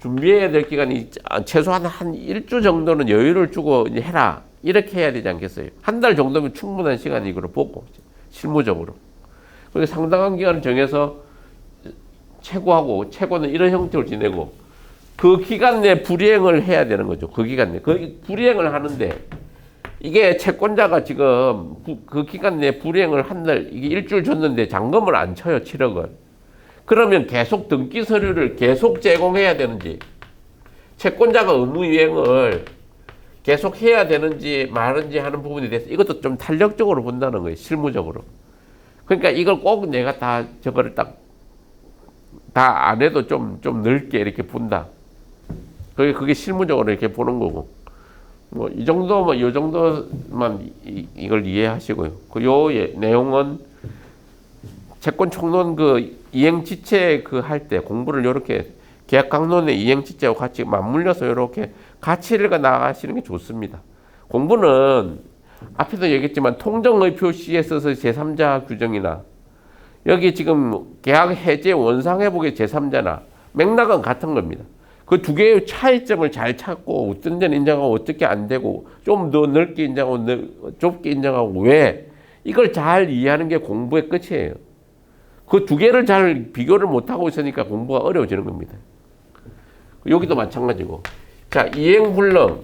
S1: 준비해야 될 기간이 최소한 한 일주 정도는 여유를 주고 이제 해라. 이렇게 해야 되지 않겠어요? 한 달 정도면 충분한 시간이 이걸 보고 실무적으로. 그래서 상당한 기간을 정해서 최고하고 최고는 이런 형태로 지내고 그 기간 내에 불이행을 해야 되는 거죠. 그 기간 내에. 그 불이행을 하는데 이게 채권자가 지금 그 기간 내에 불이행을 한 달, 이게 일주일 줬는데 잔금을 안 쳐요. 7억을. 그러면 계속 등기 서류를 계속 제공해야 되는지 채권자가 의무 이행을 계속 해야 되는지 말은지 하는 부분에 대해서 이것도 좀 탄력적으로 본다는 거예요. 실무적으로. 그러니까 이걸 꼭 내가 다 저거를 딱 다 안 해도 좀 넓게 이렇게 본다. 그게 실무적으로 이렇게 보는 거고. 뭐 이 정도만 요 정도만 이걸 이해하시고요. 내용은 채권 총론 그 이행 지체 그 할 때 공부를 요렇게 계약 강론의 이행 지체하고 같이 맞물려서 요렇게 같이 읽어 나가시는 게 좋습니다. 공부는 앞에도 얘기했지만 통정의 표시에 있어서 제3자 규정이나 여기 지금 계약 해제 원상 회복의 제3자나 맥락은 같은 겁니다. 그 두 개의 차이점을 잘 찾고 어떤 데는 인정하고 어떻게 안 되고 좀 더 넓게 인정하고 좁게 인정하고 왜 이걸 잘 이해하는 게 공부의 끝이에요. 그 두 개를 잘 비교를 못하고 있으니까 공부가 어려워지는 겁니다. 여기도 마찬가지고. 자, 이행불능.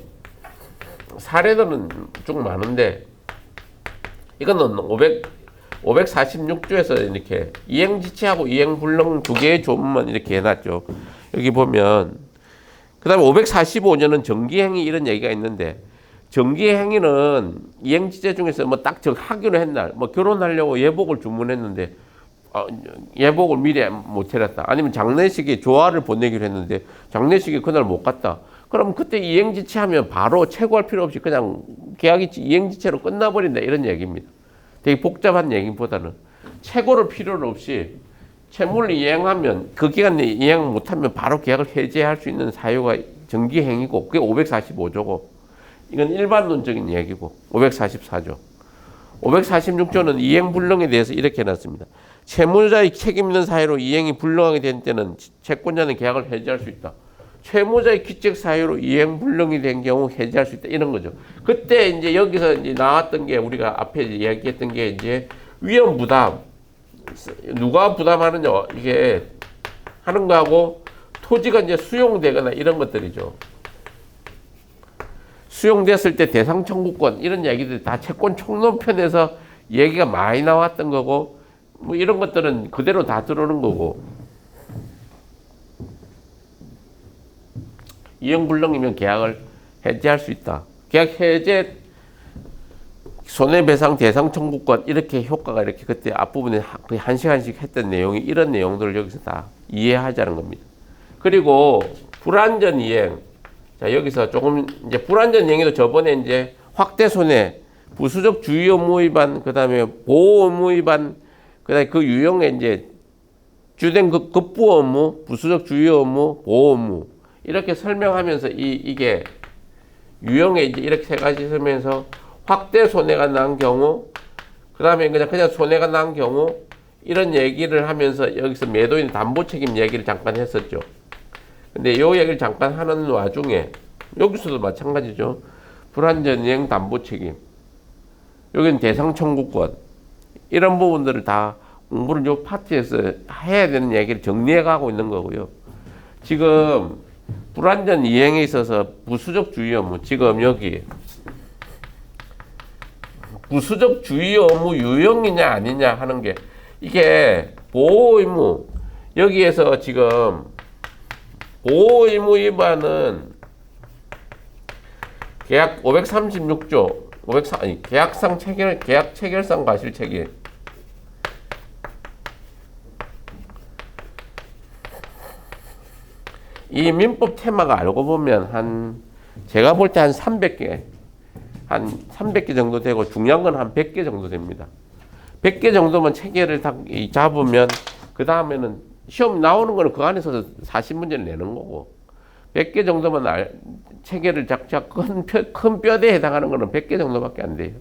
S1: 사례들은 쭉 많은데, 이거는 546조에서 이렇게 이행지체하고 이행불능 두 개의 조문만 이렇게 해놨죠. 여기 보면, 그 다음에 545조는 정기행위 이런 얘기가 있는데, 정기행위는 이행지체 중에서 뭐 딱 하기로 했날, 뭐 결혼하려고 예복을 주문했는데, 예복을 미리 못 해놨다. 아니면 장례식에 조화를 보내기로 했는데 장례식에 그날 못 갔다. 그럼 그때 이행지체하면 바로 최고할 필요 없이 그냥 계약이 이행지체로 끝나버린다. 이런 얘기입니다. 되게 복잡한 얘기보다는 최고를 필요는 없이 채무를 이행하면 그 기간 내에 이행 못하면 바로 계약을 해제할 수 있는 사유가 정기행위고 그게 545조고 이건 일반론적인 얘기고 544조. 546조는 이행불능에 대해서 이렇게 해놨습니다. 채무자의 책임 있는 사유로 이행이 불능하게 된 때는 채권자는 계약을 해지할 수 있다. 채무자의 기책 사유로 이행 불능이 된 경우 해지할 수 있다. 이런 거죠. 그때 이제 여기서 이제 나왔던 게 우리가 앞에 이야기했던 게 이제 위험 부담. 누가 부담하느냐. 이게 하는 거하고 토지가 이제 수용되거나 이런 것들이죠. 수용됐을 때 대상 청구권 이런 얘기들 다 채권 총론편에서 얘기가 많이 나왔던 거고 뭐 이런 것들은 그대로 다 들어오는 거고 이행불능이면 계약을 해지할 수 있다. 계약 해제 손해배상 대상 청구권 이렇게 효과가 이렇게 그때 앞부분에 거의 한 시간씩 했던 내용이 이런 내용들을 여기서 다 이해하자는 겁니다. 그리고 불완전 이행. 자, 여기서 조금 이제 불완전 이행에도 저번에 이제 확대 손해, 부수적 주의 업무 위반, 그 다음에 보호 업무 위반, 그 다음에 그 유형에 이제 주된 그 급부 업무, 부수적 주의 업무, 보호 업무 이렇게 설명하면서 이게 유형에 이제 이렇게 세 가지 설명해서 확대 손해가 난 경우, 그 다음에 그냥 손해가 난 경우 이런 얘기를 하면서 여기서 매도인 담보 책임 얘기를 잠깐 했었죠. 근데 요 얘기를 잠깐 하는 와중에 여기서도 마찬가지죠. 불완전 이행 담보 책임. 여기는 대상 청구권. 이런 부분들을 다 공부를 요 파트에서 해야 되는 얘기를 정리해 가고 있는 거고요. 지금 불완전 이행에 있어서 부수적 주의 업무. 지금 여기 부수적 주의 업무 유형이냐 아니냐 하는 게 이게 보호 의무 여기에서 지금 보호 의무 위반은 계약 536조 계약상 체결 계약 체결상 과실 책임. 이 민법 테마가 알고 보면 제가 볼 때 한 300개 정도 되고 중요한 건 한 100개 정도 됩니다. 100개 정도만 체계를 잡으면 그 다음에는 시험 나오는 거는 그 안에서 40문제를 내는 거고 100개 정도만 체계를 큰 뼈대에 해당하는 거는 100개 정도밖에 안 돼요.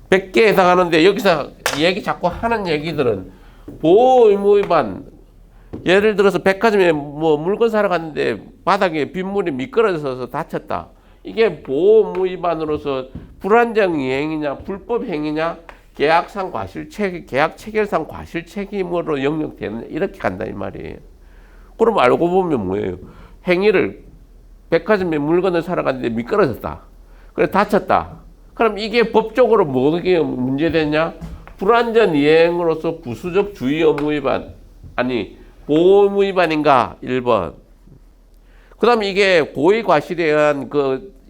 S1: 100개에 해당하는데 여기서 얘기 자꾸 하는 얘기들은 보호 의무 위반, 예를 들어서 백화점에 뭐 물건 사러 갔는데 바닥에 빗물이 미끄러져서 다쳤다. 이게 보호 의무 위반으로서 불안정 이행이냐 불법 행위냐 계약상 과실 책임, 계약 체결상 과실 책임으로 영역되는 이렇게 간다 이 말이에요. 그럼 알고 보면 뭐예요? 행위를 백화점에 물건을 사러 갔는데 미끄러졌다. 그래 다쳤다. 그럼 이게 법적으로 뭐게 문제되냐? 불안전 이행으로서 부수적 주의 의무 위반 아니 보호 의무 위반인가? 1번. 그 다음에 이게 고의 과실에 의한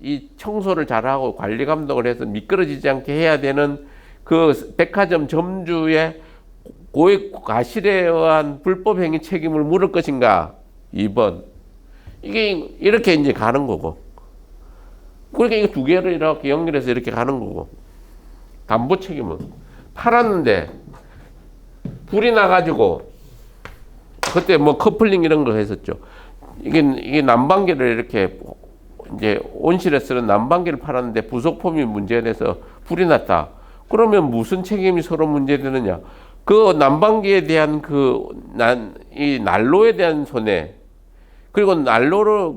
S1: 이 청소를 잘하고 관리 감독을 해서 미끄러지지 않게 해야 되는 그 백화점 점주의 고의 과실에 의한 불법 행위 책임을 물을 것인가? 2번. 이게 이렇게 이제 가는 거고. 그러니까 이거 두 개를 이렇게 연결해서 이렇게 가는 거고. 담보 책임은 팔았는데 불이 나가지고 그때 뭐 커플링 이런 거 했었죠. 이게 난방기를 이렇게 이제 온실에 쓰는 난방기를 팔았는데 부속품이 문제돼서 불이 났다. 그러면 무슨 책임이 서로 문제되느냐? 그 난방기에 대한 이 난로에 대한 손해, 그리고 난로를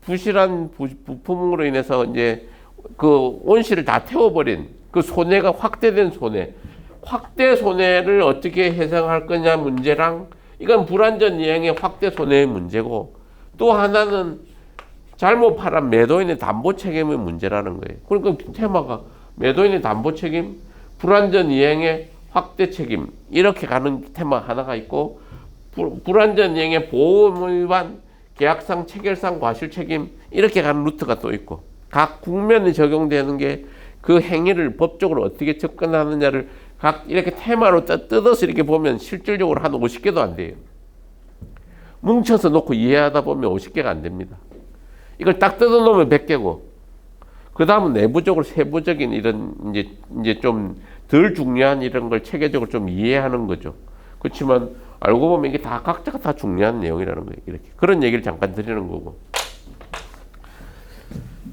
S1: 부실한 부품으로 인해서 이제 그 온실을 다 태워버린 그 손해가 확대된 손해, 확대 손해를 어떻게 해석할 거냐 문제랑 이건 불안전 이행의 확대 손해의 문제고 또 하나는 잘못 팔은 매도인의 담보 책임의 문제라는 거예요. 그러니까 테마가 매도인의 담보 책임, 불안전 이행의 확대 책임 이렇게 가는 테마 하나가 있고 불안전 이행의 보호 의무 위반, 계약상 체결상 과실 책임 이렇게 가는 루트가 또 있고 각 국면에 적용되는 게 그 행위를 법적으로 어떻게 접근하느냐를 각 이렇게 테마로 뜯어서 이렇게 보면 실질적으로 한 50개도 안 돼요. 뭉쳐서 놓고 이해하다 보면 50개가 안 됩니다. 이걸 딱 뜯어 놓으면 100개고 그 다음은 내부적으로 세부적인 이런 이제 좀 덜 중요한 이런 걸 체계적으로 좀 이해하는 거죠. 그렇지만 알고 보면 이게 다 각자가 다 중요한 내용이라는 거예요. 이렇게 그런 얘기를 잠깐 드리는 거고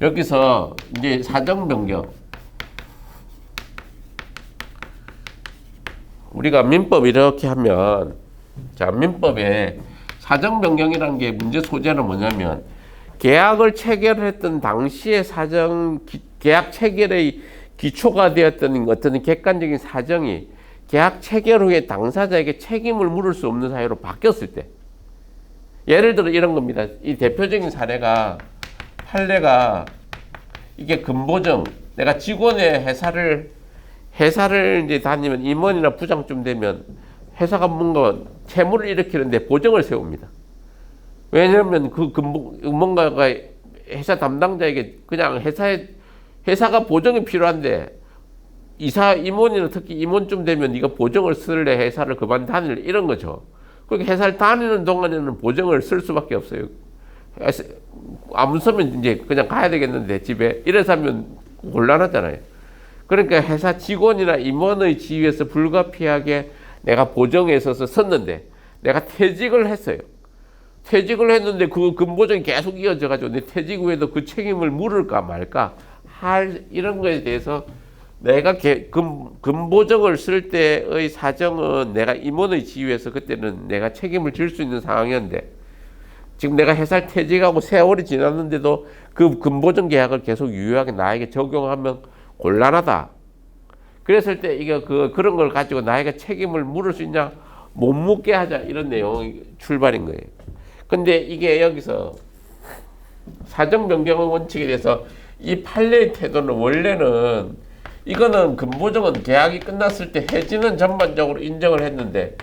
S1: 여기서 이제 사정 변경 우리가 민법 이렇게 하면 자 민법에 사정 변경이라는 게 문제 소재는 뭐냐면 계약을 체결했던 당시의 계약 체결의 기초가 되었던 어떤 객관적인 사정이 계약 체결 후에 당사자에게 책임을 물을 수 없는 사유로 바뀌었을 때 예를 들어 이런 겁니다. 이 대표적인 사례가 판례가 이게 근보정 내가 직원의 회사를 이제 다니면 임원이나 부장쯤 되면 회사가 뭔가 채무를 일으키는데 보정을 세웁니다. 왜냐하면 뭔가가 회사 담당자에게 그냥 회사가 보정이 필요한데 임원이나 특히 임원쯤 되면 네가 보정을 쓸래 회사를 그만 다닐래 이런 거죠. 그러니까 회사를 다니는 동안에는 보정을 쓸 수밖에 없어요. 안 쓰면 이제 그냥 가야 되겠는데 집에 이래서 하면 곤란하잖아요. 그러니까 회사 직원이나 임원의 지위에서 불가피하게 내가 보정에 있어서 섰는데 내가 퇴직을 했어요. 퇴직을 했는데 그 근보정이 계속 이어져가지고 내 퇴직 후에도 그 책임을 물을까 말까 이런 거에 대해서 내가 근보정을 쓸 때의 사정은 내가 임원의 지위에서 그때는 내가 책임을 질 수 있는 상황이었는데 지금 내가 회사를 퇴직하고 세월이 지났는데도 그 근보정 계약을 계속 유효하게 나에게 적용하면 곤란하다. 그랬을 때 이게 그런 걸 가지고 나에게 책임을 물을 수 있냐? 못 묻게 하자 이런 내용이 출발인 거예요. 근데 이게 여기서 사정 변경의 원칙에 대해서 이 판례의 태도는 원래는 이거는 근보정은 계약이 끝났을 때 해지는 전반적으로 인정을 했는데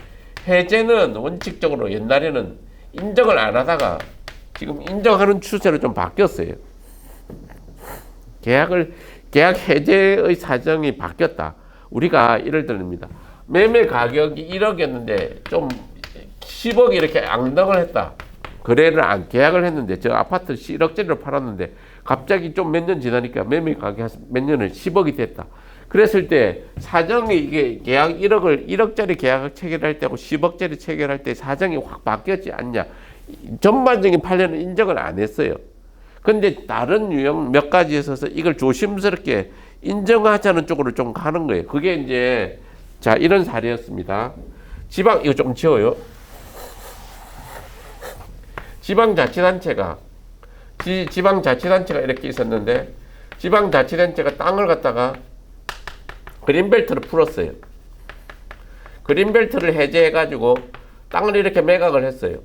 S1: 해제는 원칙적으로 옛날에는 인정을 안 하다가 지금 인정하는 추세로 좀 바뀌었어요. 계약 해제의 사정이 바뀌었다. 우리가 예를 듭니다. 매매 가격이 1억이었는데 좀 10억이 이렇게 앙당을 했다. 계약을 했는데 저 아파트 1억짜리로 팔았는데 갑자기 좀 몇 년 지나니까 매매 가격 몇 년을 10억이 됐다. 그랬을 때 사정이 이게 계약 1억짜리 계약 체결할 때하고 10억짜리 체결할 때 사정이 확 바뀌었지 않냐. 전반적인 판례는 인정을 안 했어요. 근데 다른 유형 몇 가지에 있어서 이걸 조심스럽게 인정하자는 쪽으로 좀 가는 거예요. 그게 이제 자 이런 사례였습니다. 이거 좀 지워요. 지방자치단체가 이렇게 있었는데 지방자치단체가 땅을 갖다가 그린벨트를 풀었어요. 그린벨트를 해제해가지고 땅을 이렇게 매각을 했어요.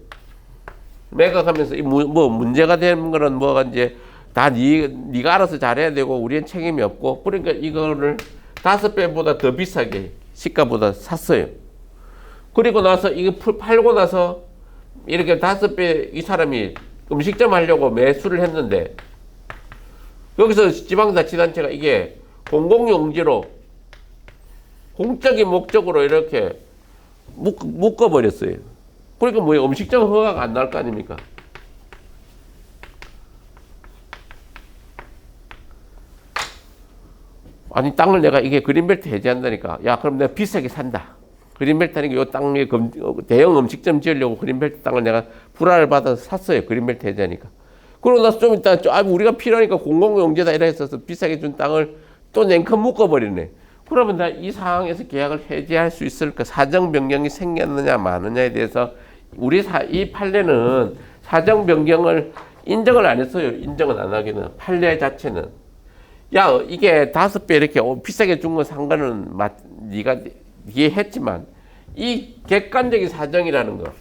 S1: 매각하면서 뭐 문제가 되는 거는 뭐가 이제 다 네가 알아서 잘해야 되고 우리는 책임이 없고 그러니까 이거를 5배보다 더 비싸게 시가보다 샀어요. 그리고 나서 이거 팔고 나서 이렇게 5배 이 사람이 음식점 하려고 매수를 했는데 여기서 지방자치단체가 이게 공공용지로 공적인 목적으로 이렇게 묶어버렸어요. 그러니까 뭐 음식점 허가가 안 나올 거 아닙니까? 아니 땅을 내가 이게 그린벨트 해제한다니까. 야 그럼 내가 비싸게 산다. 그린벨트 하니까 요 땅에 대형 음식점 지으려고 그린벨트 땅을 내가 불화를 받아서 샀어요. 그린벨트 해제하니까. 그러고 나서 좀 이따 우리가 필요하니까 공공용지다 이래 있어서 비싸게 준 땅을 또 냉큼 묶어버리네. 그러면 나 이 상황에서 계약을 해제할 수 있을까? 사정 변경이 생겼느냐 마느냐에 대해서 이 판례는 사정 변경을 인정을 안 했어요. 인정은 안 하기는. 판례 자체는. 야, 이게 5배 이렇게 비싸게 준 거 산 거는 네가 이해했지만 이 객관적인 사정이라는 거.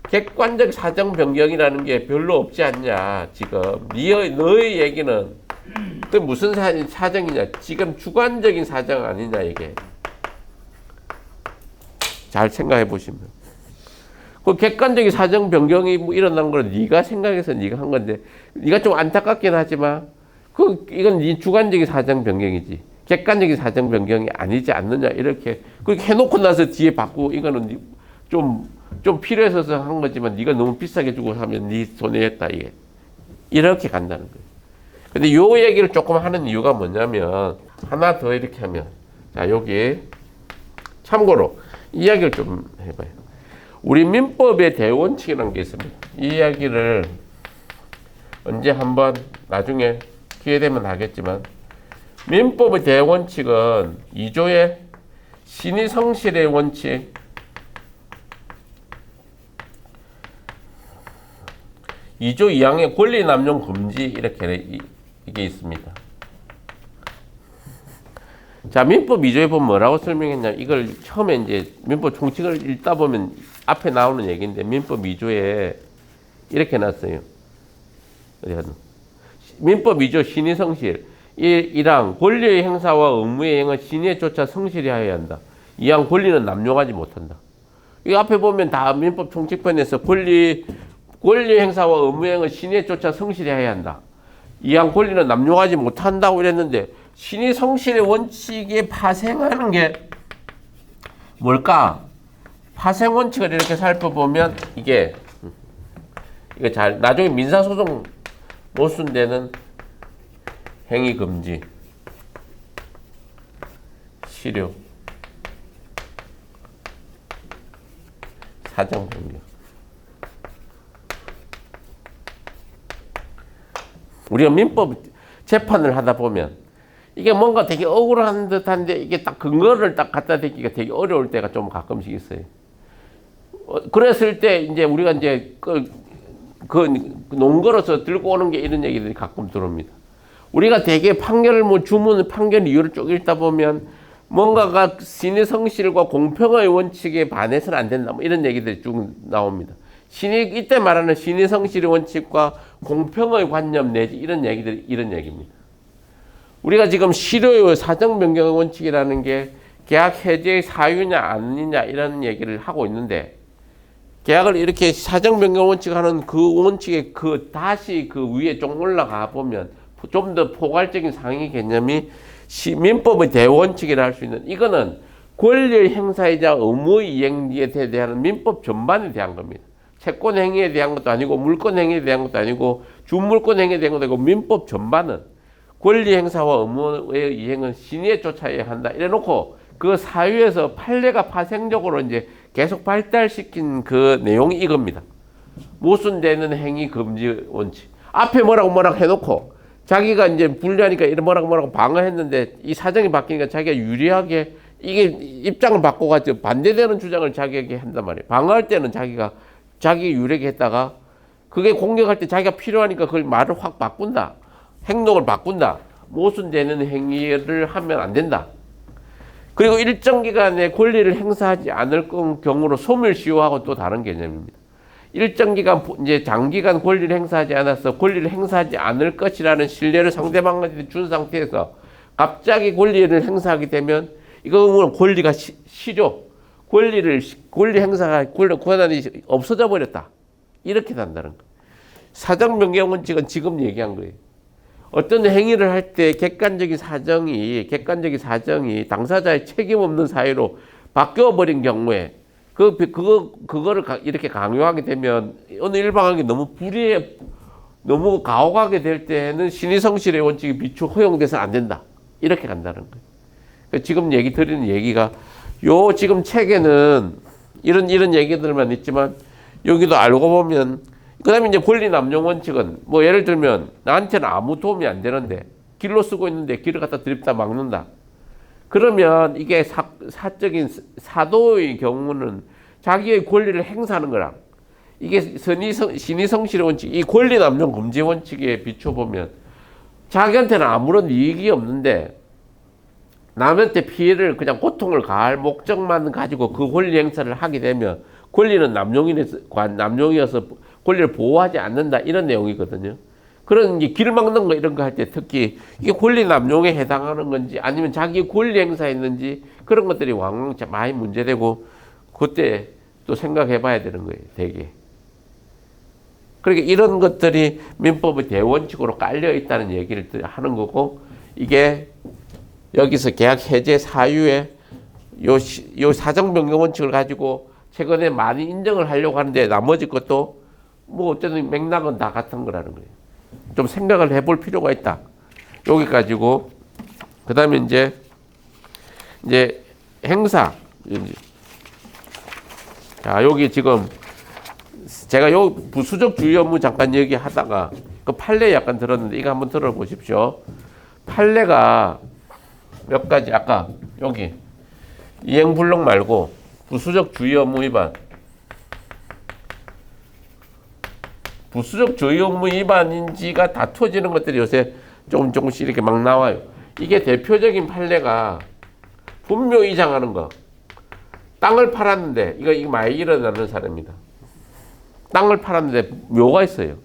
S1: 객관적 사정 변경이라는 게 별로 없지 않냐. 지금 너의 얘기는 또 무슨 사정이냐. 지금 주관적인 사정 아니냐 이게. 잘 생각해 보시면. 그 객관적인 사정 변경이 뭐 일어난 걸 네가 생각해서 네가 한 건데 네가 좀 안타깝긴 하지만 이건 네 주관적인 사정 변경이지 객관적인 사정 변경이 아니지 않느냐 이렇게 그렇게 해놓고 나서 뒤에 바꾸고 이거는 좀 필요해서 한 거지만 네가 너무 비싸게 주고 하면 네 손해였다 이게 이렇게 간다는 거예요. 근데 요 얘기를 조금 하는 이유가 뭐냐면 하나 더 이렇게 하면 자 여기 참고로 이야기를 좀 해봐요. 우리 민법의 대원칙이라는 게 있습니다. 이 이야기를 언제 한번 나중에 기회 되면 하겠지만 민법의 대원칙은 2조의 신의성실의 원칙 2조 2항의 권리남용 금지 이렇게 이게 있습니다. 자, 민법 2조에 보면 뭐라고 설명했냐. 이걸 처음에 이제 민법 총칙을 읽다 보면 앞에 나오는 얘기인데 민법 2조에 이렇게 놨어요. 민법 2조 신의성실 1항 권리의 행사와 의무의 행은 신의에 쫓아 성실히 하여야 한다. 2항 권리는 남용하지 못한다. 이 앞에 보면 다 민법 총칙편에서 권리 행사와 의무의 행은 신의에 쫓아 성실히 해야 한다. 2항 권리는 남용하지 못한다고 이랬는데 신의 성실의 원칙에 파생하는 게 뭘까? 파생 원칙을 이렇게 살펴보면 이거 잘 나중에 민사소송 못 쓴 데는 행위 금지, 실효, 사정 변경. 우리가 민법 재판을 하다 보면 이게 뭔가 되게 억울한 듯한데 이게 딱 근거를 딱 갖다 대기가 되게 어려울 때가 좀 가끔씩 있어요. 그랬을 때 이제 우리가 이제 그 논거로서 들고 오는 게 이런 얘기들이 가끔 들어옵니다. 우리가 되게 판결을 판결 이유를 쭉 읽다 보면 뭔가가 신의 성실과 공평의 원칙에 반해서는 안 된다. 뭐 이런 얘기들이 쭉 나옵니다. 이때 말하는 신의 성실의 원칙과 공평의 관념 내지 이런 얘기들이 이런 얘기입니다. 우리가 지금 실효의 사정 변경의 원칙이라는 게 계약 해제의 사유냐 아니냐 이런 얘기를 하고 있는데 계약을 이렇게 사정 변경 원칙하는 그 원칙에 다시 그 위에 좀 올라가 보면 좀 더 포괄적인 상위 개념이 민법의 대원칙이라 할 수 있는 이거는 권리 행사이자 의무 이행에 대한 민법 전반에 대한 겁니다. 채권 행위에 대한 것도 아니고 물권 행위에 대한 것도 아니고 주물권 행위에 대한 것도 아니고 민법 전반은 권리 행사와 의무의 이행은 신의에 쫓아야 한다. 이래놓고 그 사유에서 판례가 파생적으로 이제 계속 발달시킨 그 내용이 이겁니다. 모순되는 행위 금지 원칙. 앞에 뭐라고 해놓고 자기가 이제 불리하니까 이런 뭐라고 방어했는데 이 사정이 바뀌니까 자기가 유리하게 이게 입장을 바꿔가지고 반대되는 주장을 자기에게 한단 말이에요. 방어할 때는 자기가 자기 유리하게 했다가 그게 공격할 때 자기가 필요하니까 그걸 말을 확 바꾼다. 행동을 바꾼다. 모순되는 행위를 하면 안 된다. 그리고 일정 기간에 권리를 행사하지 않을 경우로 소멸시효하고 또 다른 개념입니다. 일정 기간 이제 장기간 권리를 행사하지 않아서 권리를 행사하지 않을 것이라는 신뢰를 상대방한테 준 상태에서 갑자기 권리를 행사하게 되면 이거는 권리가 실효, 권리 행사가 권한이 없어져 버렸다. 이렇게 된다는 거예요. 사정 변경 원칙은 지금 얘기한 거예요. 어떤 행위를 할 때 객관적인 사정이 당사자의 책임 없는 사유로 바뀌어 버린 경우에 그거를 이렇게 강요하게 되면 어느 일방하게 너무 가혹하게 될 때는 신의성실의 원칙이 비추 허용돼서 안 된다. 이렇게 간다는 거예요. 지금 드리는 얘기가 지금 책에는 이런 얘기들만 있지만 여기도 알고 보면 그 다음에 이제 권리 남용 원칙은 뭐 예를 들면 나한테는 아무 도움이 안 되는데 길로 쓰고 있는데 길을 갖다 들이다 막는다. 그러면 이게 사적인 사도의 경우는 자기의 권리를 행사하는 거랑 이게 신의성실의 원칙, 이 권리 남용 금지 원칙에 비춰보면 자기한테는 아무런 이익이 없는데 남한테 피해를 그냥 고통을 가할 목적만 가지고 그 권리 행사를 하게 되면 권리는 남용이어서 권리를 보호하지 않는다 이런 내용이거든요. 그런 길 막는 거 이런 거 할 때 특히 이게 권리 남용에 해당하는 건지 아니면 자기 권리 행사했는지 그런 것들이 왕왕 많이 문제되고 그때 또 생각해 봐야 되는 거예요. 되게. 그러니까 이런 것들이 민법의 대원칙으로 깔려 있다는 얘기를 하는 거고 이게 여기서 계약 해제 사유에 요 사정 변경 원칙을 가지고 최근에 많이 인정을 하려고 하는데 나머지 것도 뭐 어쨌든 맥락은 다 같은 거라는 거예요. 좀 생각을 해볼 필요가 있다. 여기 가지고 그 다음에 이제 행사. 자 여기 지금 제가 요 부수적 주의 업무 잠깐 얘기하다가 그 판례 약간 들었는데 이거 한번 들어보십시오. 판례가 몇 가지 아까 여기 이행불능 말고 부수적 주의 업무 위반. 부수적 주의 업무 위반인지가 다투어지는 것들이 요새 조금씩 이렇게 막 나와요. 이게 대표적인 판례가 분묘 이장하는 거. 땅을 팔았는데 이거 많이 일어나는 사례입니다. 땅을 팔았는데 묘가 있어요.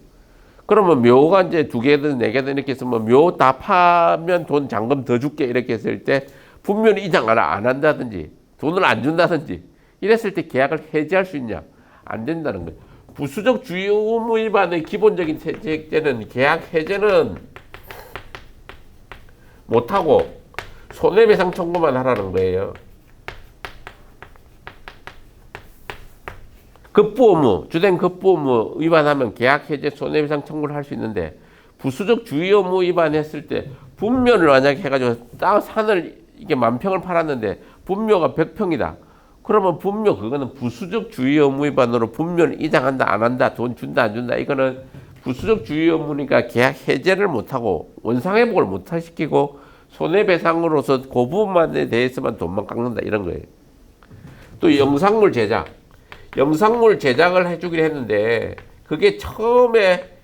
S1: 그러면 묘가 이제 2개든 4개든 이렇게 있으면 묘 다 파면 돈 잔금 더 줄게 이렇게 했을 때 분묘는 이장을 안 한다든지 돈을 안 준다든지 이랬을 때 계약을 해지할 수 있냐? 안 된다는 거예요. 부수적 주의 의무 위반의 기본적인 제재는 계약 해제는 못하고 손해배상 청구만 하라는 거예요. 급부 의무, 주된 급부 의무 위반하면 계약 해제 손해배상 청구를 할 수 있는데 부수적 주의 의무 위반했을 때 분묘를 만약에 해가지고 산을 이게 10,000평을 팔았는데 분묘가 100평이다. 그러면 분묘 그거는 부수적 주의 의무 위반으로 분묘를 이장한다 안 한다 돈 준다 안 준다 이거는 부수적 주의 의무니까 계약 해제를 못하고 원상회복을 못시키고 손해배상으로서 그 부분만에 대해서만 돈만 깎는다 이런 거예요. 또 영상물 제작. 영상물 제작을 해주기로 했는데 그게 처음에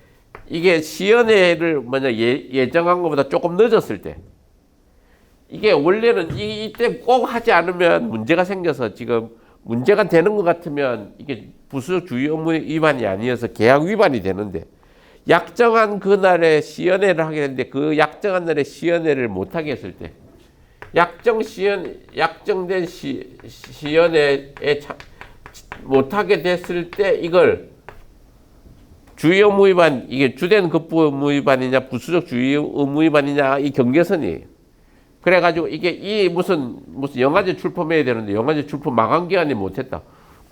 S1: 이게 시연회를 예정한 것보다 조금 늦었을 때 이게 원래는 이때 꼭 하지 않으면 문제가 생겨서 지금 문제가 되는 것 같으면 이게 부수적 주의 업무 위반이 아니어서 계약 위반이 되는데 약정한 그날에 시연회를 하게 되는데 그 약정한 날에 시연회를 못하게 했을 때 약정된 시연회에 못하게 됐을 때 이걸 주의 의무 위반, 이게 주된 급부 의무 위반이냐 부수적 주의 의무 위반이냐 이 경계선이에요. 그래가지고 이게 이 무슨 영화제 출품해야 되는데 영화제 출품 마감 기간에 못했다.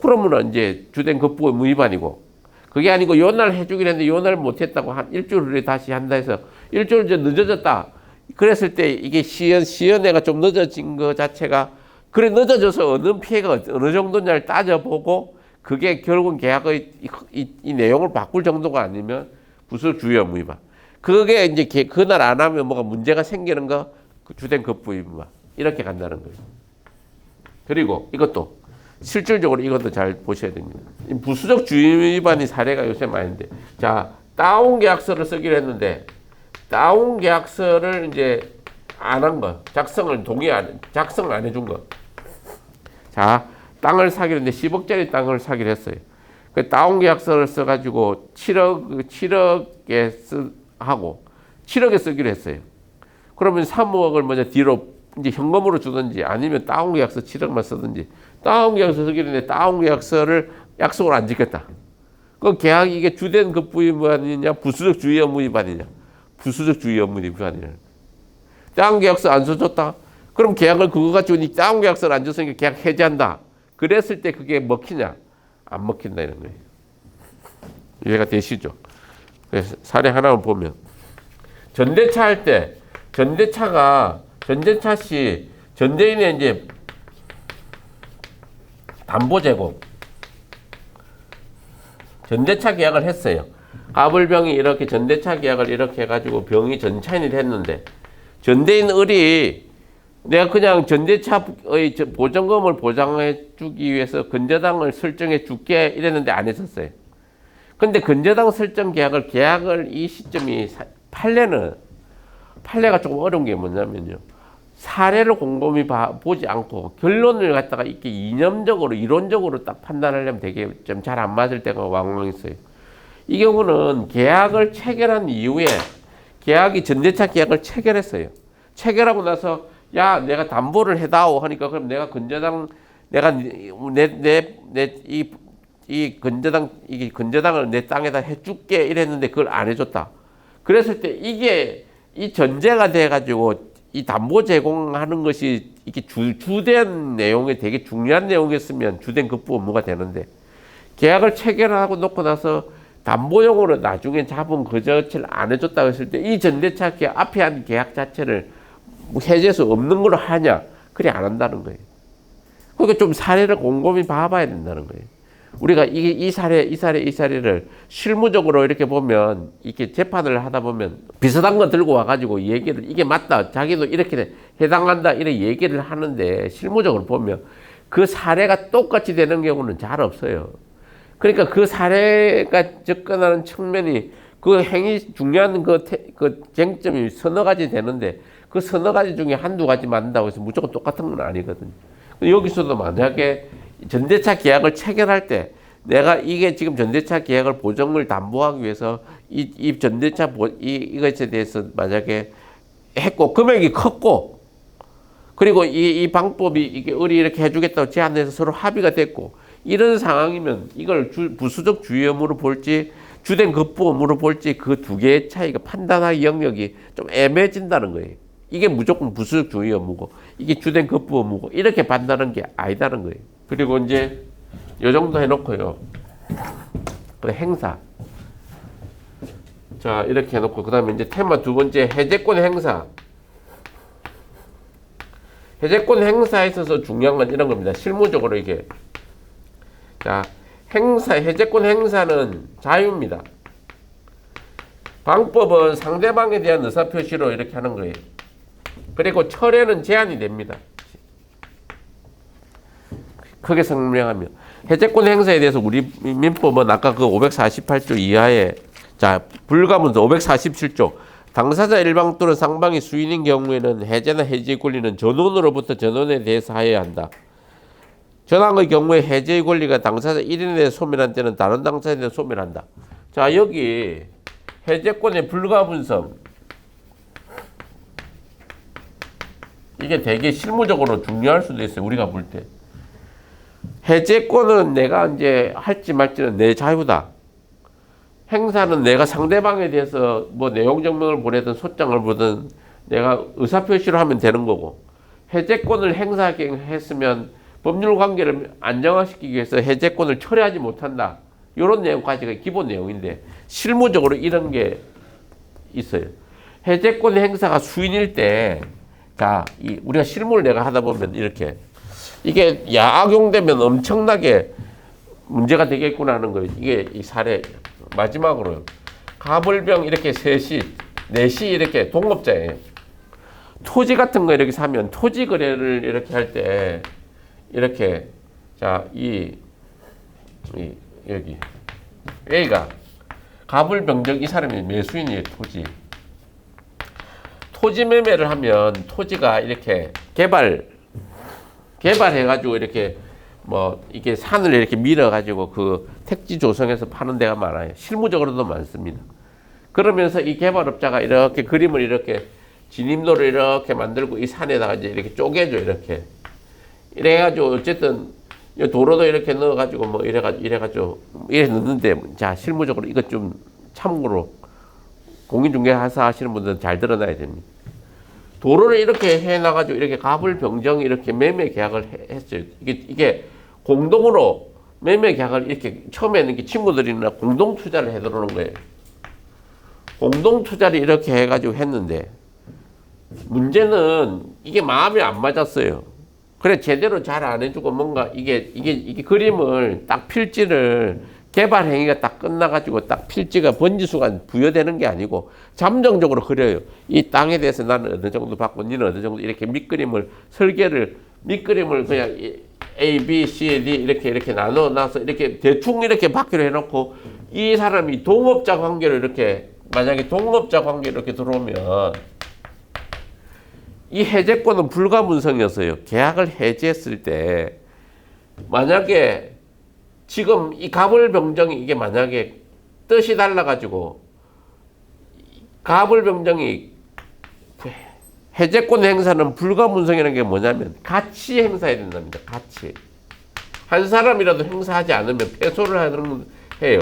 S1: 그러면 이제 주된 급부 의무 위반이고, 그게 아니고 요날 해주기로 했는데 요날 못했다고 한 일주일 후에 다시 한다 해서 일주일 이제 늦어졌다. 그랬을 때 이게 시연회가 좀 늦어진 거 자체가, 그래 늦어져서 어느 피해가 어느 정도냐를 따져보고 그게 결국은 계약의 이 내용을 바꿀 정도가 아니면 부수적 주의 의무 위반. 그게 이제 그날 안 하면 뭐가 문제가 생기는 거 주된 급부 위반 이렇게 간다는 거예요. 그리고 이것도 실질적으로 이것도 잘 보셔야 됩니다. 부수적 주의 위반이 사례가 요새 많은데, 자 다운 계약서를 쓰기로 했는데 다운 계약서를 이제 안 한 거, 작성을 안 해준 거. 자, 땅을 사기로 했는데 10억짜리 땅을 사기로 했어요. 그 다운 계약서를 써가지고 7억에 하고 7억에 쓰기로 했어요. 그러면 3억을 먼저 뒤로 이제 현금으로 주든지 아니면 다운 계약서 7억만 쓰든지, 다운 계약서 쓰기로 했는데 다운 계약서를 약속을 안 지켰다. 그 계약이 이게 주된 급부 위반이냐 부수적 주의 의무 위반이냐? 부수적 주의 의무 위반이냐. 다운 계약서 안 써줬다. 그럼 계약을 그거 가지고 다운 계약서를 안 줬으니까 계약 해지한다. 그랬을 때 그게 먹히냐? 안 먹힌다 이런 거예요. 이해가 되시죠? 그래서 사례 하나만 보면, 전대차 할 때 전대차 시 전대인의 이제 담보 제공, 전대차 계약을 했어요. 가불병이 이렇게 전대차 계약을 이렇게 해가지고 병이 전차인이 됐는데 전대인 을이 내가 그냥 전대차의 보전금을 보장해 주기 위해서 근저당을 설정해 줄게 이랬는데 안 했었어요. 근데 근저당 설정 계약을 이 시점이 판례가 조금 어려운 게 뭐냐면요. 사례를 곰곰이 보지 않고 결론을 갖다가 이렇게 이념적으로 이론적으로 딱 판단하려면 되게 좀 잘 안 맞을 때가 왕왕 있어요. 이 경우는 계약을 체결한 이후에 전대차 계약을 체결했어요. 체결하고 나서 야 내가 담보를 해다오 하니까 그럼 내가 근저당 내가 이 근저당을 내 땅에다 해줄게 이랬는데 그걸 안 해줬다. 그랬을 때 이게 이 전제가 돼가지고 이 담보 제공하는 것이 이게 주된 내용이 되게 중요한 내용이었으면 주된 급부 업무가 되는데, 계약을 체결하고 놓고 나서 담보용으로 나중에 잡은 그 자체를 안 해줬다고 했을 때 이 전대차 계약 앞에 한 계약 자체를 해제할 수 없는 걸로 하냐? 그래 안 한다는 거예요. 그러니까 좀 사례를 곰곰이 봐봐야 된다는 거예요. 우리가 이 사례를 실무적으로 이렇게 보면, 이렇게 재판을 하다 보면 비슷한 거 들고 와가지고 얘기를 이게 맞다, 자기도 이렇게 해당한다 이렇게 얘기를 하는데 실무적으로 보면 그 사례가 똑같이 되는 경우는 잘 없어요. 그러니까 그 사례가 접근하는 측면이 그 행위 중요한 그 쟁점이 서너 가지 되는데 그 서너 가지 중에 한두 가지 맞는다고 해서 무조건 똑같은 건 아니거든요. 여기서도 만약에 전대차 계약을 체결할 때 내가 이게 지금 전대차 계약을 보증을 담보하기 위해서 이 전대차 이것에 대해서 만약에 했고 금액이 컸고, 그리고 이 방법이 이게 을이 이렇게 해주겠다고 제안해서 서로 합의가 됐고, 이런 상황이면 이걸 부수적 주의 의무로 볼지 주된 급부 의무로 볼지 그 두 개의 차이가 판단하기 영역이 좀 애매해진다는 거예요. 이게 무조건 부수적 주의 의무고 이게 주된 급부 의무고 이렇게 판단하는 게 아니다는 거예요. 그리고 이제 요 정도 해놓고요. 행사. 자 이렇게 해놓고 그 다음에 이제 테마 두 번째 해제권 행사. 해제권 행사에 있어서 중요한 건 이런 겁니다. 실무적으로 이게. 자, 해제권 행사는 자유입니다. 방법은 상대방에 대한 의사표시로 이렇게 하는 거예요. 그리고 철회는 제한이 됩니다. 크게 설명하면 해제권 행사에 대해서 우리 민법은 아까 그 548조 이하에, 자 불가문서 547조 당사자 일방 또는 상방이 수인인 경우에는 해제나 해지의 권리는 전원으로부터 전원에 대해서 하여야 한다. 전항의 경우에 해제의 권리가 당사자 1인에 대해 소멸한 때는 다른 당사자에 대해 소멸한다. 자 여기 해제권의 불가분성, 이게 되게 실무적으로 중요할 수도 있어요. 우리가 볼 때. 해제권은 내가 이제 할지 말지는 내 자유다. 행사는 내가 상대방에 대해서 뭐 내용 증명을 보내든 소장을 보든 내가 의사표시를 하면 되는 거고, 해제권을 행사했으면 법률 관계를 안정화시키기 위해서 해제권을 철회하지 못한다. 이런 내용까지가 기본 내용인데 실무적으로 이런 게 있어요. 해제권 행사가 수인일 때, 자, 우리가 실무를 내가 하다 보면 이렇게 이게 악용되면 엄청나게 문제가 되겠구나 하는 거예요. 이게 이 사례 마지막으로 가불병 이렇게 셋이 넷이 이렇게 동업자예요. 토지 같은 거 이렇게 사면 토지 거래를 이렇게 할 때 이렇게 자, 여기 A가 가불병정 이 사람이 매수인이에요. 토지 매매를 하면 토지가 이렇게 개발해가지고 이렇게 뭐 이게 산을 이렇게 밀어가지고 그 택지 조성해서 파는 데가 많아요. 실무적으로도 많습니다. 그러면서 이 개발업자가 이렇게 그림을 이렇게 진입로를 이렇게 만들고 이 산에다가 이제 이렇게 쪼개줘 이렇게 이래가지고 어쨌든 도로도 이렇게 넣어가지고 뭐 이래가지고 이래 넣는데, 자, 실무적으로 이것 좀 참고로 공인중개사 하시는 분들은 잘 들어놔야 됩니다. 도로를 이렇게 해놔가지고 이렇게 가불병정이 이렇게 매매 계약을 했어요. 이게 공동으로 매매 계약을 이렇게 처음에는 이렇게 친구들이나 공동 투자를 해 들어오는 거예요. 공동 투자를 이렇게 해가지고 했는데 문제는 이게 마음이 안 맞았어요. 그래 제대로 잘 안 해주고 뭔가 이게 그림을 딱 필지를 개발 행위가 딱 끝나가지고 딱 필지가 번지수가 부여되는 게 아니고 잠정적으로 그려요. 이 땅에 대해서 나는 어느 정도 받고 니는 어느 정도 이렇게 밑그림을 그냥 A, B, C, D 이렇게 나눠 놔서 이렇게 대충 이렇게 받기로 해놓고 이 사람이 동업자 관계로 만약에 동업자 관계로 이렇게 들어오면 이 해제권은 불가문성이었어요. 계약을 해지했을 때 만약에 지금 이 가불병정이 이게 만약에 뜻이 달라가지고 가불병정이 해제권 행사는 불가문성이라는 게 뭐냐면 같이 행사해야 된답니다. 같이. 한 사람이라도 행사하지 않으면 패소를 해요.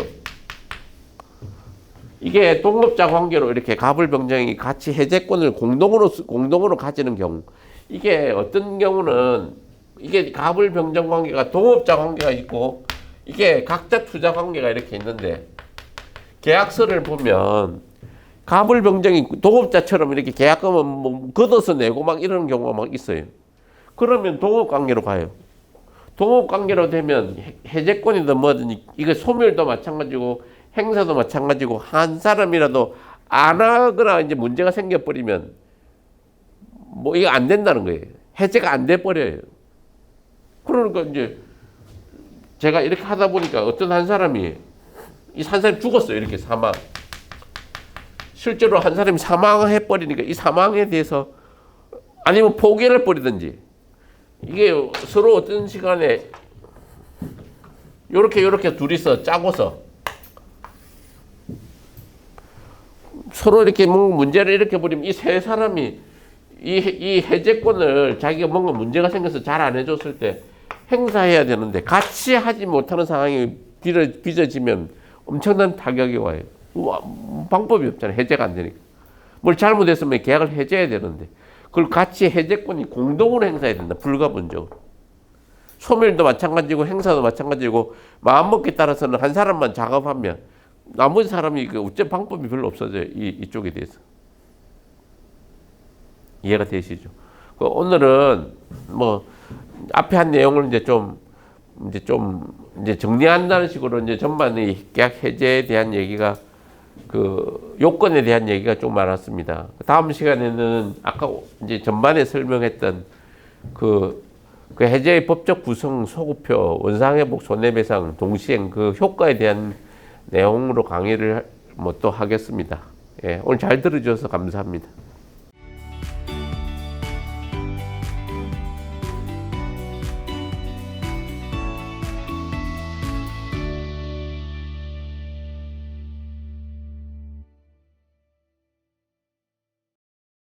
S1: 이게 동업자 관계로 이렇게 가불병정이 같이 해제권을 공동으로 가지는 경우, 이게 어떤 경우는 이게 가불병정 관계가 동업자 관계가 있고 이게 각자 투자 관계가 이렇게 있는데 계약서를 보면 가불병정이 동업자처럼 이렇게 계약금은 뭐 걷어서 내고 막 이런 경우가 막 있어요. 그러면 동업관계로 가요. 동업관계로 되면 해제권이든 뭐든 이거 소멸도 마찬가지고 행사도 마찬가지고 한 사람이라도 안 하거나 이제 문제가 생겨버리면 뭐 이거 안 된다는 거예요. 해제가 안 돼 버려요. 그러니까 이제 제가 이렇게 하다 보니까 어떤 한 사람이 죽었어요. 이렇게 사망. 실제로 한 사람이 사망해 버리니까 이 사망에 대해서 아니면 포기를 버리든지 이게 서로 어떤 시간에 요렇게 둘이서 짜고서 서로 이렇게 뭔가 문제를 일으켜버리면 이 세 사람이 이 해제권을 자기가 뭔가 문제가 생겨서 잘 안 해줬을 때 행사해야 되는데 같이 하지 못하는 상황이 빚어지면 엄청난 타격이 와요. 방법이 없잖아요. 해제가 안 되니까. 뭘 잘못했으면 계약을 해제해야 되는데 그걸 같이 해제권이 공동으로 행사해야 된다. 불가분적으로. 소멸도 마찬가지고 행사도 마찬가지고 마음먹기에 따라서는 한 사람만 작업하면 나머지 사람이 어째 방법이 별로 없어져요. 이쪽에 대해서. 이해가 되시죠? 오늘은 뭐 앞에 한 내용을 이제 정리한다는 식으로 이제 전반 이 계약 해제에 대한 얘기가 그 요건에 대한 얘기가 좀 많았습니다. 다음 시간에는 아까 이제 전반에 설명했던 그 해제의 법적 구성, 소급표, 원상회복, 손해배상, 동시행 그 효과에 대한 내용으로 강의를 뭐 또 하겠습니다. 예, 오늘 잘 들어주셔서 감사합니다.